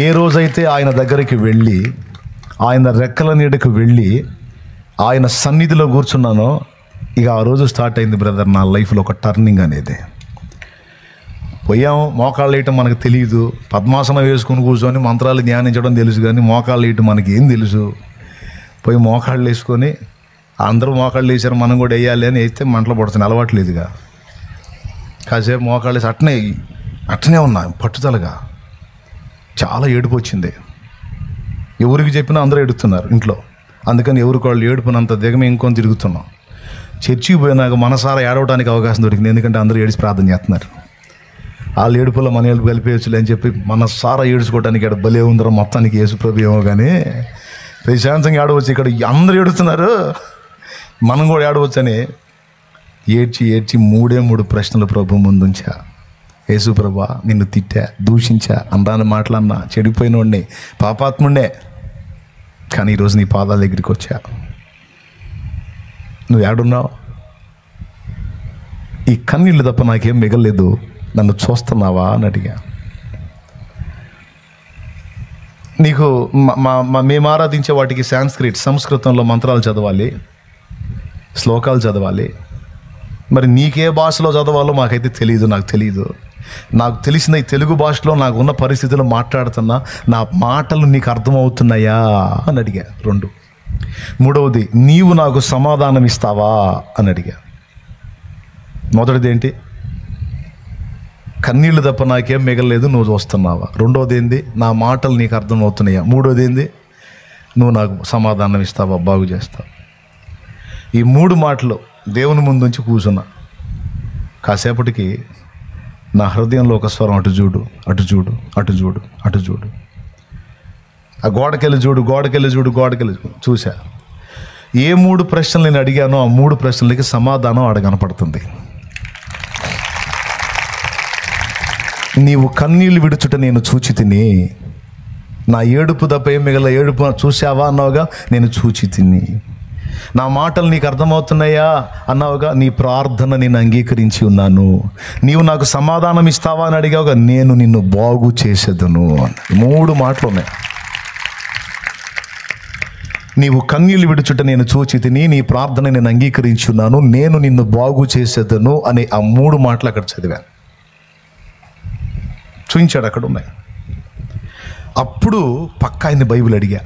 ఏ రోజైతే ఆయన దగ్గరికి వెళ్ళి, ఆయన రెక్కల నీడకు వెళ్ళి, ఆయన సన్నిధిలో కూర్చున్నానో, ఇక ఆ రోజు స్టార్ట్ అయింది బ్రదర్ నా లైఫ్లో ఒక టర్నింగ్ అనేది. పోయాం, మోకాళ్ళు వేయటం మనకు తెలియదు. పద్మాసనం వేసుకుని కూర్చొని మంత్రాలు ధ్యానించడం తెలుసు, కానీ మోకాళ్ళు వేయటం మనకి ఏం తెలుసు. పోయి మోకాళ్ళు వేసుకొని, అందరూ మోకాళ్ళు వేసారు మనం కూడా వేయాలి అని వేస్తే మంటలు పడుతుంది, అలవాట్లేదుగా. కాసేపు మోకాళ్ళు వేసి అట్నే అట్లనే ఉన్నా పట్టుదలగా. చాలా ఏడుపు వచ్చింది. ఎవరికి చెప్పినా అందరూ ఏడుస్తున్నారు ఇంట్లో. అందుకని ఎవరికి వాళ్ళు ఏడుపునంత దిగమే ఇంకొని తిరుగుతున్నాం. చర్చికి పోయినాక మనసారా ఏడవడానికి అవకాశం దొరికింది. ఎందుకంటే అందరూ ఏడిచి ప్రార్థన చేస్తున్నారు. వాళ్ళు ఏడుపులో మన ఏడుపు కలిపేయచ్చులే అని చెప్పి మనసారా ఏడుచుకోవడానికి ఇక్కడ భలే ఉందరో మొత్తానికి యేసుప్రభు ఏమో కానీ ప్రశాంతంగా ఏడవచ్చు. ఇక్కడ అందరూ ఏడుస్తున్నారు, మనం కూడా ఏడవచ్చు అని ఏడ్చి 3 ప్రశ్నలు ప్రభు ముందుంచా. యేసు ప్రభా, నిన్ను తిట్టా, దూషించా, అందాన్ని మాటలన్నా, చెడిపోయినోడిని, పాపాత్ముండే, కానీ ఈరోజు నీ పాదాల దగ్గరికి వచ్చా. నువ్వు ఏడున్నావు? ఈ కన్నీళ్ళు తప్ప నాకేం మిగలేదు, నన్ను చూస్తున్నావా అని అడిగా. నీకు మేము ఆరాధించే వాటికి సంస్కృతంలో మంత్రాలు చదవాలి, శ్లోకాలు చదవాలి. మరి నీకే భాషలో చదవాలో మాకైతే తెలియదు, నాకు తెలియదు. నాకు తెలిసిన ఈ తెలుగు భాషలో నాకు ఉన్న పరిస్థితుల్లో మాట్లాడుతున్నా, నా మాటలు నీకు అర్థమవుతున్నాయా అని అడిగా. 2. 3వది, నీవు నాకు సమాధానం ఇస్తావా అని అడిగా. మొదటిది ఏంటి? కన్నీళ్ళు తప్ప నాకేం మిగలలేదు, నువ్వు చూస్తున్నావా. 2వది ఏంది? నా మాటలు నీకు అర్థమవుతున్నాయా. 3వది ఏంది? నువ్వు నాకు సమాధానం ఇస్తావా, బాగు చేస్తావు. ఈ 3 మాటలు దేవుని ముందుంచి కూర్చున్నా. కాసేపటికి నా హృదయంలో ఒక స్వరం, అటు చూడు, అటు చూడు, అటు చూడు, అటు చూడు, ఆ గోడకెళ్ళి చూడు, గోడకెళ్ళి చూడు, గోడకెళ్ళి చూసా. ఏ 3 ప్రశ్నలు నేను అడిగానో ఆ 3 ప్రశ్నలకి సమాధానం ఆడ కనపడుతుంది. నీవు కన్నీళ్ళు విడుచుట నేను చూచి తిని, నా ఏడుపు తప్ప ఏం మిగల, ఏడుపు చూసావా అన్నావుగా, నేను చూచి తిని. నా మాటలు నీకు అర్థమవుతున్నాయా అన్నావుగా, నీ ప్రార్థన నేను అంగీకరించి ఉన్నాను. నీవు నాకు సమాధానం ఇస్తావా అని అడిగావుగా, నేను నిన్ను బాగు చేసేదను. 3 మాటలు ఉన్నాయి. నీవు కన్నీళ్ళు విడుచుట నేను చూచి తిని, నీ ప్రార్థన నేను అంగీకరించి ఉన్నాను, నేను నిన్ను బాగు చేసేదను అనే ఆ 3 మాటలు అక్కడ చదివాను. చూపించాడు, అక్కడ ఉన్నాయి. అప్పుడు పక్కా ఆయన్ని బైబిల్ అడిగా,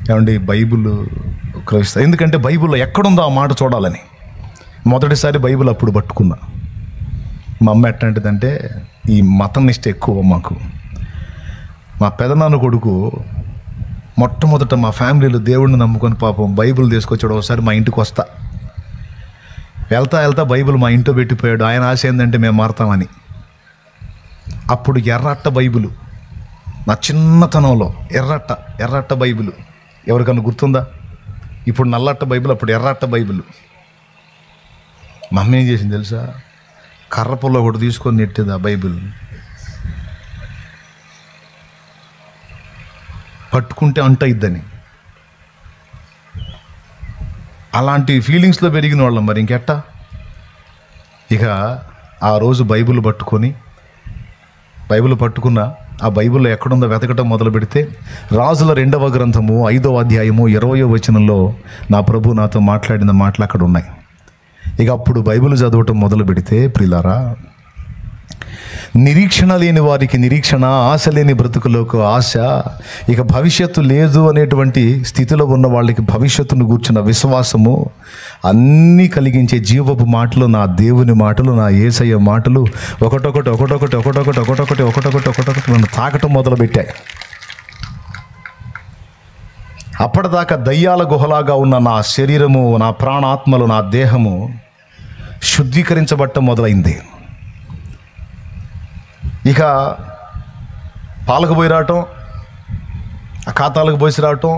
ఏమండి బైబిల్ క్రైస్త, ఎందుకంటే బైబిల్లో ఎక్కడుందో ఆ మాట చూడాలని. మొదటిసారి బైబిల్ అప్పుడు పట్టుకున్నా. మా అమ్మ ఎట్లాంటిదంటే ఈ మతం నిష్ట ఎక్కువ మాకు. మా పెదనాన్న కొడుకు మొట్టమొదట మా ఫ్యామిలీలో దేవుడిని నమ్ముకొని పాపం బైబిల్ తీసుకొచ్చాడు. ఒకసారి మా ఇంటికి వస్తా, వెళ్తా బైబిల్ మా ఇంట్లో పెట్టిపోయాడు. ఆయన ఆశ ఏంటంటే మేము మారుతామని. అప్పుడు ఎర్రట్ట బైబిలు, నా చిన్నతనంలో ఎర్రట్ట బైబిలు ఎవరికన్నా గుర్తుందా? ఇప్పుడు నల్లట్ట బైబిల్, అప్పుడు ఎర్రట్ట బైబిల్. మా అమ్మ ఏం చేసింది తెలుసా? కర్రపుల్ల ఒకటి తీసుకొని నెట్టేది ఆ బైబిల్. పట్టుకుంటే అంటయిద్దని. అలాంటి ఫీలింగ్స్లో పెరిగిన వాళ్ళం. మరి ఇంకెట్టా? ఇక ఆ రోజు బైబిల్ పట్టుకున్న ఆ బైబిల్లో ఎక్కడుందో వెతకటం మొదలు పెడితే రాజుల 2వ గ్రంథము 5వ అధ్యాయము 20వ వచనంలో నా ప్రభు నాతో మాట్లాడిన మాటలు అక్కడ ఉన్నాయి. ఇక అప్పుడు బైబిల్ చదవటం మొదలు పెడితే ప్రియులారా, నిరీక్షణ లేని వారికి నిరీక్షణ, ఆశ లేని బ్రతుకులకు ఆశ, ఇక భవిష్యత్తు లేదు అనేటువంటి స్థితిలో ఉన్న వాళ్ళకి భవిష్యత్తును గూర్చిన విశ్వాసము, అన్నీ కలిగించే జీవపు మాటలు, నా దేవుని మాటలు, నా యేసయ్య మాటలు ఒకటొకటి నన్ను తాకటం మొదలుపెట్టాయి. అప్పటిదాకా దయ్యాల గుహలాగా ఉన్న నా శరీరము, నా ప్రాణాత్మలు, నా దేహము శుద్ధీకరించబడటం మొదలైంది. ఇక పాలకు పోయి రావటం, ఆ ఖాతాలకు పోసి రావటం,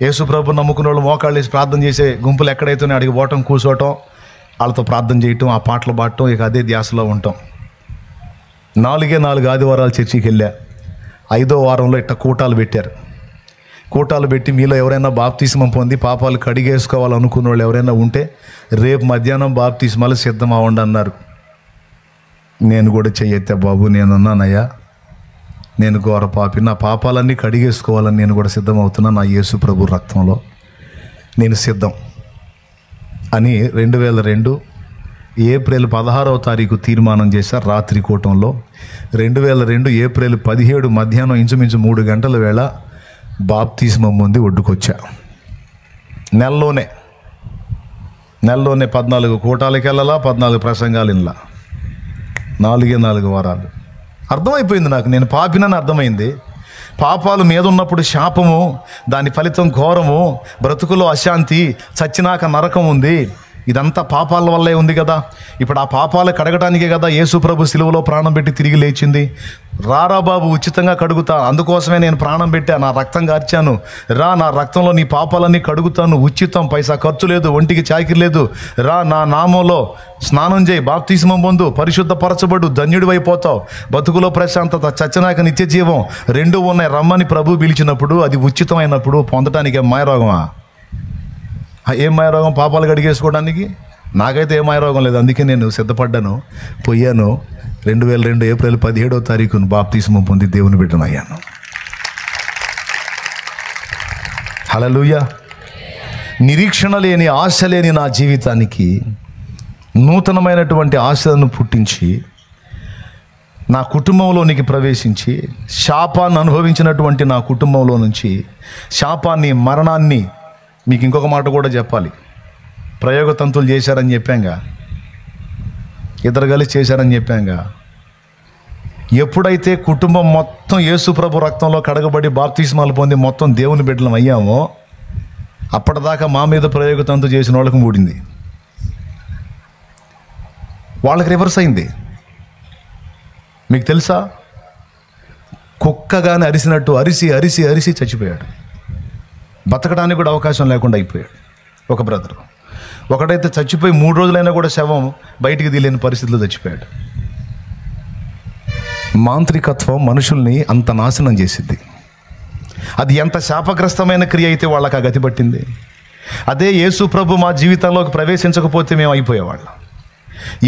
యేసుప్రభు నమ్ముకున్న వాళ్ళు మోకాళ్ళు వేసి ప్రార్థన చేసే గుంపులు ఎక్కడైతేనే అడిగి పోవటం, కూర్చోవటం, వాళ్ళతో ప్రార్థన చేయటం, ఆ పాటలు పాడటం, ఇక అదే ధ్యాసలో ఉంటాం. 4 ఆదివారాలు చర్చికి వెళ్ళా. 5వ వారంలో ఇట్ట కూటాలు పెట్టారు. కూటాలు పెట్టి మీలో ఎవరైనా బాప్తిస్మం పొంది పాపాలు కడిగేసుకోవాలనుకున్న వాళ్ళు ఎవరైనా ఉంటే రేపు మధ్యాహ్నం బాప్తిస్మాలు సిద్ధం అవ్వండి అన్నారు. నేను కూడా చెయ్యెత్తా, బాబు నేనున్నానయ్యా, నేను ఘోర పాపి, నా పాపాలన్నీ కడిగేసుకోవాలని నేను కూడా సిద్ధమవుతున్నా, నా యేసు ప్రభు రక్తంలో నేను సిద్ధం అని 2002 ఏప్రిల్ 16వ తారీఖు తీర్మానం చేశారు రాత్రి కూటంలో. 2002 ఏప్రిల్ 17 మధ్యాహ్నం ఇంచుమించు 3 గంటల వేళ బాప్తిస్మం పొంది ఒడ్డుకొచ్చా. నెలలోనే 14 కూటాలకి వెళ్ళాలా, 14 ప్రసంగాలు ఇన్లా, 4 వారాలు. అర్థమైపోయింది నాకు, నేను పాపినని అర్థమైంది. పాపాలు మీద ఉన్నప్పుడు శాపము, దాని ఫలితం ఘోరము, బ్రతుకులో అశాంతి, చచ్చినాక నరకం ఉంది. ఇదంతా పాపాల వల్లే ఉంది కదా. ఇప్పుడు ఆ పాపాలు కడగటానికే కదా యేసు ప్రభు సిలువలో ప్రాణం పెట్టి తిరిగి లేచింది. రారా బాబు, ఉచితంగా కడుగుతా, అందుకోసమే నేను ప్రాణం పెట్టా, నా రక్తం కార్చాను, రా నా రక్తంలో నీ పాపాలన్నీ కడుగుతాను, ఉచితం, పైసా ఖర్చు లేదు, ఒంటికి చాకిరి లేదు, రా నా నామంలో స్నానం చేయి, బాప్తిస్మం పొందు, పరిశుద్ధపరచబడు, ధన్యుడు అయిపోతావు, బతుకులో ప్రశాంతత, చచ్చనాక నిత్య జీవం రెండూ ఉన్నాయి, రమ్మని ప్రభు పిలిచినప్పుడు, అది ఉచితమైనప్పుడు పొందటానికి మాయరోగమా? ఏం మాయరోగం? పాపాలు కడిగేసుకోవడానికి? నాకైతే ఏ మాయరోగం లేదు. అందుకే నేను సిద్ధపడ్డాను, పోయాను. 2002 ఏప్రిల్ 17వ తారీఖున బాప్తిస్మం పొంది దేవుని బిడ్డను అయ్యాను. హల్లెలూయా. నిరీక్షణ లేని, ఆశ లేని నా జీవితానికి నూతనమైనటువంటి ఆశలను పుట్టించి నా కుటుంబంలోనికి ప్రవేశించి శాపాన్ని అనుభవించినటువంటి నా కుటుంబంలో నుంచి శాపాన్ని, మరణాన్ని, మీకు ఇంకొక మాట కూడా చెప్పాలి, ప్రయోగతంతులు చేశారని చెప్పాంగా, ఇద్దరు కలిసి చేశారని చెప్పాంగా. ఎప్పుడైతే కుటుంబం మొత్తం యేసు ప్రభు రక్తంలో కడగబడి బాప్తిస్మాలు పొంది మొత్తం దేవుని బిడ్డలం అయ్యామో, అప్పటిదాకా మా మీద ప్రయోగతంతు చేసిన వాళ్ళకి మూడింది, వాళ్ళకి రివర్స్ అయింది. మీకు తెలుసా, కుక్కగానే అరిసినట్టు అరిసి అరిసి అరిసి చచ్చిపోయాడు. బతకడానికి కూడా అవకాశం లేకుండా అయిపోయాడు ఒక బ్రదర్. ఒకడైతే చచ్చిపోయి 3 రోజులైనా కూడా శవం బయటికి తీయలేని పరిస్థితిలో చచ్చిపోయాడు. మాంత్రికత్వం మనుషుల్ని అంత నాశనం చేసింది. అది ఎంత శాపగ్రస్తమైన క్రియ అయితే వాళ్ళకి ఆ గతి పట్టింది. అదే యేసు ప్రభు మా జీవితంలోకి ప్రవేశించకపోతే మేము అయిపోయేవాళ్ళం.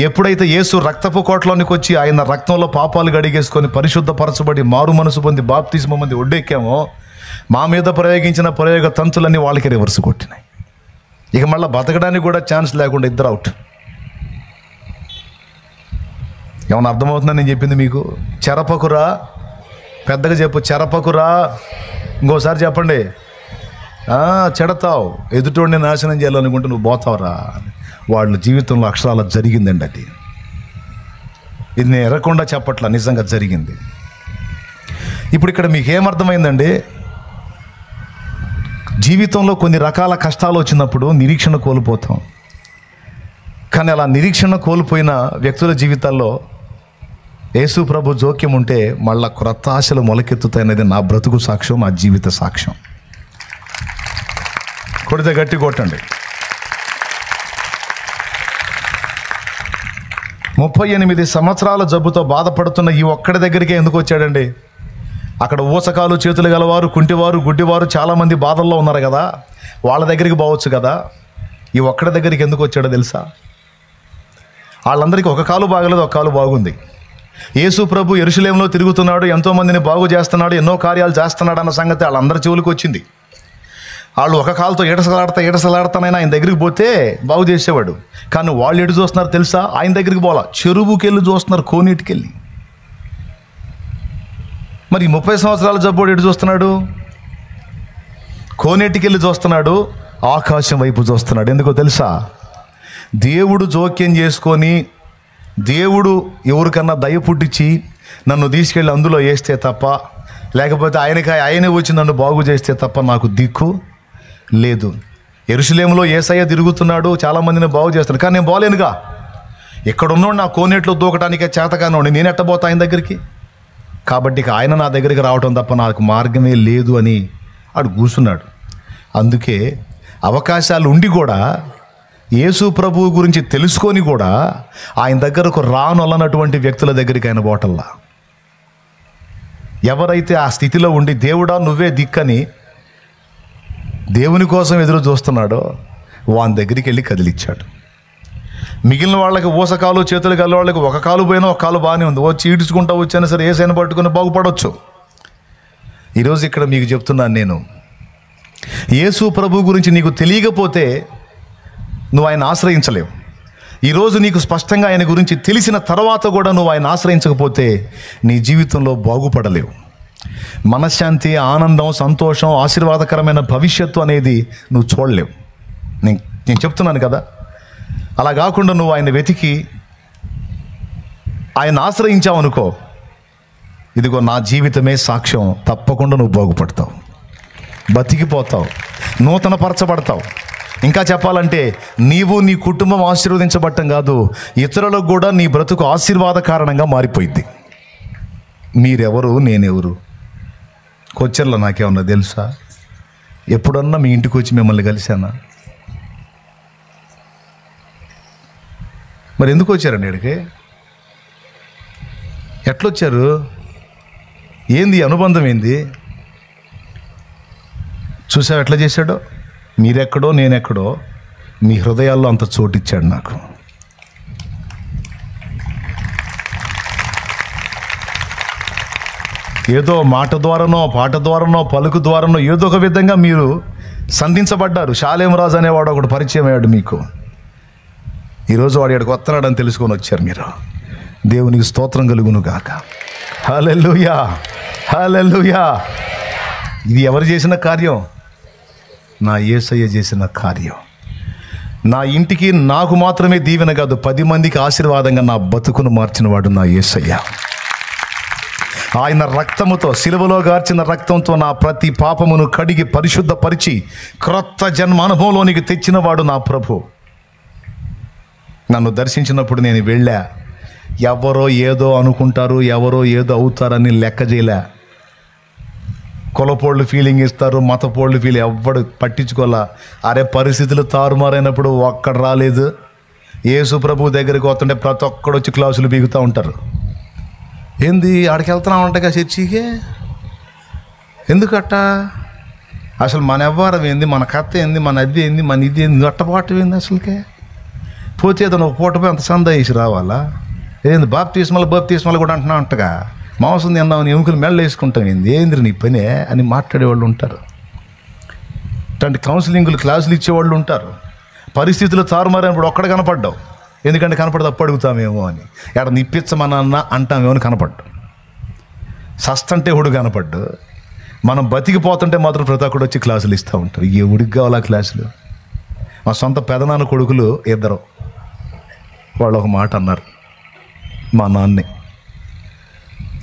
ఎప్పుడైతే యేసు రక్తపు కోటలోనికి వచ్చి ఆయన రక్తంలో పాపాలు గడిగేసుకొని పరిశుద్ధపరచబడి మారు మనసు పొంది బాప్తిస్మం పొంది ఒడ్డెక్కామో, మా మీద ప్రయోగించిన ప్రయోగ తంతులన్నీ వాళ్ళకి రివర్స్ కొట్టినాయి. ఇక మళ్ళీ బతకడానికి కూడా ఛాన్స్ లేకుండా ఇద్దరు అవుట్. ఏమన్నా అర్థమవుతుందని నేను చెప్పింది మీకు? చెరపకురా, పెద్దగా చెప్పు, చెరపకురా. ఇంకోసారి చెప్పండి. చెడతావు, ఎదుటోడిని నాశనం చేయాలనుకుంటే నువ్వు పోతావురా. వాళ్ళ జీవితంలో అక్షరాల జరిగిందండి అది. ఇది నేను ఎరగకుండా చెప్పట్లా, నిజంగా జరిగింది. ఇప్పుడు ఇక్కడ మీకు ఏమర్థమైందండి? జీవితంలో కొన్ని రకాల కష్టాలు వచ్చినప్పుడు నిరీక్షణ కోల్పోతాం. కానీ అలా నిరీక్షణ కోల్పోయిన వ్యక్తుల జీవితాల్లో యేసు ప్రభు జోక్యం ఉంటే మళ్ళా క్రొత్త ఆశలు మొలకెత్తుతాయనేది నా బ్రతుకు సాక్ష్యం, నా జీవిత సాక్ష్యం. కొడితే గట్టి కొట్టండి. 38 సంవత్సరాల జబ్బుతో బాధపడుతున్న ఈ ఒక్కడి దగ్గరికి ఎందుకు వచ్చాడండి? అక్కడ ఊసకాలు చేతులు గలవారు, కుంటివారు, గుడ్డివారు చాలామంది బాధల్లో ఉన్నారు కదా, వాళ్ళ దగ్గరికి పోవచ్చు కదా. ఈ ఒక్కడి దగ్గరికి ఎందుకు వచ్చాడో తెలుసా? వాళ్ళందరికీ ఒక కాలు బాగలేదు, ఒక కాలు బాగుంది. యేసు ప్రభు యెరూషలేములో తిరుగుతున్నాడు, ఎంతోమందిని బాగు చేస్తున్నాడు, ఎన్నో కార్యాలు చేస్తున్నాడు అన్న సంగతి వాళ్ళందరి చెవులకు వచ్చింది. వాళ్ళు ఒక కాలుతో ఏడసలాడతానైనా ఆయన దగ్గరికి పోతే బాగు చేసేవాడు. కానీ వాళ్ళు ఎటు చూస్తున్నారు తెలుసా? ఆయన దగ్గరికి పోలా, చెరువుకి వెళ్ళి చూస్తున్నారు, కోనేటికి వెళ్ళి. మరి 30 సంవత్సరాల జబ్బోడు ఎటు చూస్తున్నాడు? కోనేటికి వెళ్ళి చూస్తున్నాడు, ఆకాశం వైపు చూస్తున్నాడు. ఎందుకో తెలుసా? దేవుడు జోక్యం చేసుకొని, దేవుడు ఎవరికన్నా దయ పుట్టించి నన్ను తీసుకెళ్ళి అందులో వేస్తే తప్ప, లేకపోతే ఆయనే వచ్చి నన్ను బాగు చేస్తే తప్ప నాకు దిక్కు లేదు. యెరూషలేములో యేసయ్య తిరుగుతున్నాడు, చాలామందిని బాగు చేస్తున్నాడు, కానీ నేను బాలేనుగా. ఎక్కడున్నాడు నా కోనేట్లో దూకటానికే చేతకానోడి, నేను ఎట్టబోతా ఆయన దగ్గరికి? కాబట్టి ఆయన నా దగ్గరికి రావటం తప్ప నాకు మార్గమే లేదు అని ఆడు కూర్చున్నాడు. అందుకే అవకాశాలు ఉండి కూడా, యేసు ప్రభువు గురించి తెలుసుకొని కూడా ఆయన దగ్గరకు రానొల్లనటువంటి వ్యక్తుల దగ్గరికి ఆయన పోవటల్లా. ఎవరైతే ఆ స్థితిలో ఉండి దేవుడా నువ్వే దిక్కని దేవుని కోసం ఎదురు చూస్తున్నాడో వాని దగ్గరికి వెళ్ళి కదిలిచ్చాడు. మిగిలిన వాళ్ళకి ఊసకాలు చేతులు గల వాళ్ళకి ఒక కాలు పోయినా ఒక కాలు బాగానే ఉంది, వచ్చి ఈడ్చుకుంటూ వచ్చైనా సరే ఏసైనా పట్టుకుని బాగుపడవచ్చు. ఈరోజు ఇక్కడ మీకు చెప్తున్నాను నేను, యేసు ప్రభు గురించి నీకు తెలియకపోతే నువ్వు ఆయన ఆశ్రయించలేవు. ఈరోజు నీకు స్పష్టంగా ఆయన గురించి తెలిసిన తర్వాత కూడా నువ్వు ఆయన ఆశ్రయించకపోతే నీ జీవితంలో బాగుపడలేవు. మనశ్శాంతి, ఆనందం, సంతోషం, ఆశీర్వాదకరమైన భవిష్యత్తు అనేది నువ్వు చూడలేవు. నేను చెప్తున్నాను కదా. అలా కాకుండా నువ్వు ఆయన వెతికి ఆయన ఆశ్రయించావనుకో, ఇదిగో నా జీవితమే సాక్ష్యం, తప్పకుండా నువ్వు బాగుపడతావు, బతికిపోతావు, నూతన పరచబడతావు. ఇంకా చెప్పాలంటే నీవు నీ కుటుంబం ఆశీర్వదించబడటం కాదు, ఇతరులకు కూడా నీ బ్రతుకు ఆశీర్వాద కారణంగా మారిపోయింది. మీరెవరు, నేనెవరు? కొచ్చర్లో నాకేమన్నా తెలుసా? ఎప్పుడన్నా మీ ఇంటికి వచ్చి మిమ్మల్ని కలిశానా? మరి ఎందుకు వచ్చారండి ఇక్కడికి? ఎట్లొచ్చారు? ఏంది అనుబంధం? ఏంది? చూసావు ఎట్లా చేశాడో? మీరెక్కడో నేనెక్కడో మీ హృదయాల్లో అంత చోటిచ్చాడు నాకు. ఏదో మాట ద్వారానో, పాట ద్వారానో, పలుకు ద్వారానో ఏదో ఒక విధంగా మీరు సంధించబడ్డారు. షాలేం రాజు అనేవాడు ఒకడు పరిచయం అయ్యాడు మీకు. ఈరోజు వాడు ఇక్కడికి వస్తున్నాడని తెలుసుకొని వచ్చారు మీరు. దేవునికి స్తోత్రం కలుగును గాక. హల్లెలూయా, హల్లెలూయా. ఇది ఎవరు చేసిన కార్యం? నా యేసయ్య చేసిన కార్యం. నా ఇంటికి నాకు మాత్రమే దీవెన కాదు, 10 మందికి ఆశీర్వాదంగా నా బతుకును మార్చినవాడు నా యేసయ్య. ఆయన రక్తముతో, సిలువలో గార్చిన రక్తంతో నా ప్రతి పాపమును కడిగి పరిశుద్ధపరిచి క్రొత్త జన్మ అనుభవంలోనికి తెచ్చినవాడు నా ప్రభు. నన్ను దర్శించినప్పుడు నేను వెళ్ళా. ఎవరో ఏదో అనుకుంటారు, ఎవరో ఏదో అవుతారని లెక్క చేయలే. కులపోళ్ళు ఫీలింగ్ ఇస్తారు, మతపోళ్ళు ఎవ్వడు పట్టించుకోలే. అరే పరిస్థితులు తారుమారైనప్పుడు ఒక్కడు రాలేదు. యేసు ప్రభు దగ్గరికి వస్తుంటే ప్రతి ఒక్కడు వచ్చి క్లాసులు బీగుతూ ఉంటారు. ఏంది ఆడికి వెళ్తున్నామంటగా చర్చికి? ఎందుకట్ట? అసలు మన వ్యవహారం ఏంది, మన కథ ఏంది, మన అది ఏంది, మన ఇది ఏంది, అట్టపాటు ఏంది అసలుకే? పోతే ఏదైనా ఒక పూట పోయి అంత సంద వేసి రావాలా? ఏంది బాప్తిస్మాలు కూడా అంటున్నా అంటగా, మాంసం తిందామని ఎముకలు మెళ్ళ వేసుకుంటాం, ఏంది నీ పనే అని మాట్లాడేవాళ్ళు ఉంటారు. ఇట్లాంటి కౌన్సిలింగ్లు క్లాసులు ఇచ్చేవాళ్ళు ఉంటారు. పరిస్థితులు తారుమారైనప్పుడు ఒక్కడ కనపడ్డావు. ఎందుకంటే కనపడదు అప్పు అడుగుతామేమో అని. ఎక్కడ నిప్పించమనన్నా అంటామేమో అని కనపడ్డు. సస్తంటే హుడు కనపడ్డు. మనం బతికిపోతుంటే మాత్రం ప్రతి ఒక్కడు వచ్చి క్లాసులు ఇస్తూ ఉంటారు. ఏ ఉడికి కావాలా క్లాసులు? మా సొంత పెదనాన్న కొడుకులు 2, వాళ్ళు ఒక మాట అన్నారు. మా నాన్నే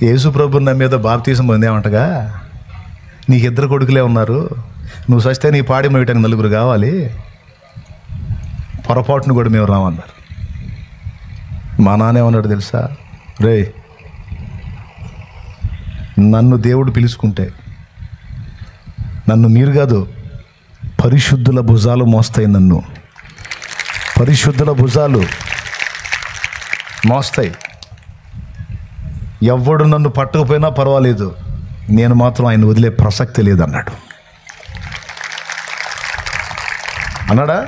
యేసు ప్రభుని నా మీద బాప్తీసం పొందేమంటగా, నీకు 2 కొడుకులే ఉన్నారు, నువ్వు సస్తే నీ పాడి మోయటానికి 4 కావాలి, పొరపాటును కూడా మేము రామన్నారు. మా నాన్నేమన్నాడు తెలుసా? రే, నన్ను దేవుడు పిలుచుకుంటే నన్ను మీరు కాదు, పరిశుద్ధుల భుజాలు మోస్తాయి. నన్ను పరిశుద్ధుల భుజాలు మోస్తాయి. ఎవ్వడు నన్ను పట్టకపోయినా పర్వాలేదు, నేను మాత్రం ఆయన వదిలే ప్రసక్తి లేదన్నాడు. అన్నాడా?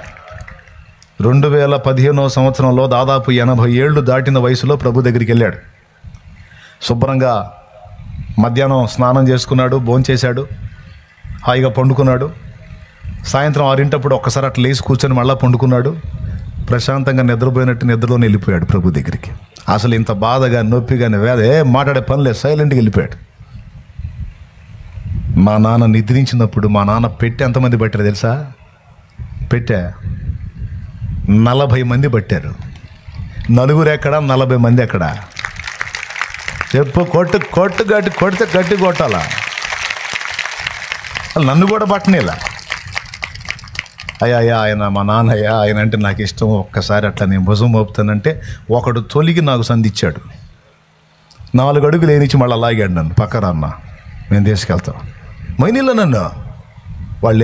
2015వ సంవత్సరంలో దాదాపు 80 ఏళ్ళు దాటిన వయసులో ప్రభు దగ్గరికి వెళ్ళాడు. శుభ్రంగా మధ్యాహ్నం స్నానం చేసుకున్నాడు, భోంచేశాడు, హాయిగా పండుకున్నాడు. సాయంత్రం 6 ఒక్కసారి అట్లా లేచి కూర్చొని మళ్ళీ పండుకున్నాడు. ప్రశాంతంగా నిద్రపోయినట్టు నిద్రలోనే వెళ్ళిపోయాడు ప్రభు దగ్గరికి. అసలు ఇంత బాధగా, నొప్పిగానే, మాట్లాడే పనిలేదు, సైలెంట్గా వెళ్ళిపోయాడు. మా నాన్న నిద్రించినప్పుడు మా నాన్న పెట్టె ఎంతమంది పట్టారు తెలుసా? పెట్టె 40 మంది పట్టారు. 4 ఎక్కడ, 40 మంది ఎక్కడ? చెప్పు. కొడితే గట్టి కొట్టాలా? నన్ను కూడా పట్టనేలా. అయ్యా ఆయన మా నాన్నయ్య, ఆయన అంటే నాకు ఇష్టం, ఒక్కసారి అట్లా నేను భుజం మోపుతానంటే ఒకడు తొలిగి నాకు సంధించాడు. 4 అడుగులు లేనిచ్చి మళ్ళీ లాగాడు నన్ను. పక్కరా అన్న, మేము తీసుకెళ్తాం. మైనీళ్ళ నన్ను వాళ్ళు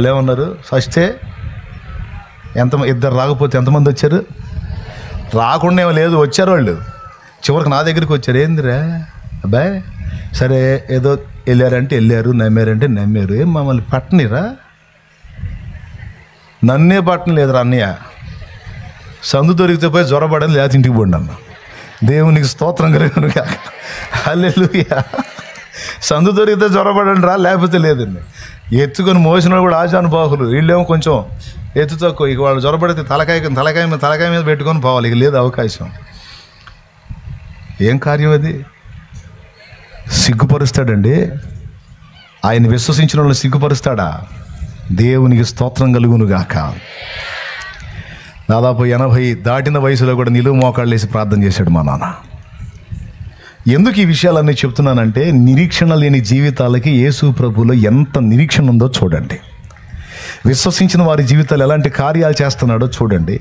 ఏమన్నారు? సస్తే ఎంత 2 రాకపోతే ఎంతమంది వచ్చారు? రాకుండా ఏమో లేదు, వచ్చారు వాళ్ళు. చివరికి నా దగ్గరికి వచ్చారు. ఏందిరా అబ్బాయి, సరే ఏదో వెళ్ళారంటే వెళ్ళారు, నమ్మారంటే నమ్మారు, ఏం మమ్మల్ని పట్టనిరా? నన్నే పట్టనలేదురా అన్నయ్య. సందు దొరికితే పోయి జ్వరపడని, లేకపోతే ఇంటికి పోండి అన్న. దేవునికి స్తోత్రం కలుగును గాక. హల్లెలూయా. సందు దొరికితే జ్వరపడండి రా, లేకపోతే లేదండి. ఎత్తుకొని మోసిన కూడా ఆశానుబాహులు. వీళ్ళేమో కొంచెం ఎత్తు తక్కువ. ఇక వాళ్ళు జ్వరపడితే తలకాయ మీద పెట్టుకొని పోవాలి. ఇక లేదు అవకాశం. ఏం కార్యం అది? సిగ్గుపరుస్తాడండి. ఆయన విశ్వసించిన వాళ్ళని సిగ్గుపరుస్తాడా? దేవునికి స్తోత్రం కలుగును గాక. దాదాపు 80 దాటిన వయసులో కూడా నిలువు మోకాళ్ళు వేసి ప్రార్థన చేశాడు మా నాన్న. ఎందుకు ఈ విషయాలన్నీ చెప్తున్నానంటే, నిరీక్షణ లేని జీవితాలకి యేసు ప్రభువులో ఎంత నిరీక్షణ ఉందో చూడండి. విశ్వసించిన వారి జీవితాలు ఎలాంటి కార్యాలు చేస్తున్నాడో చూడండి.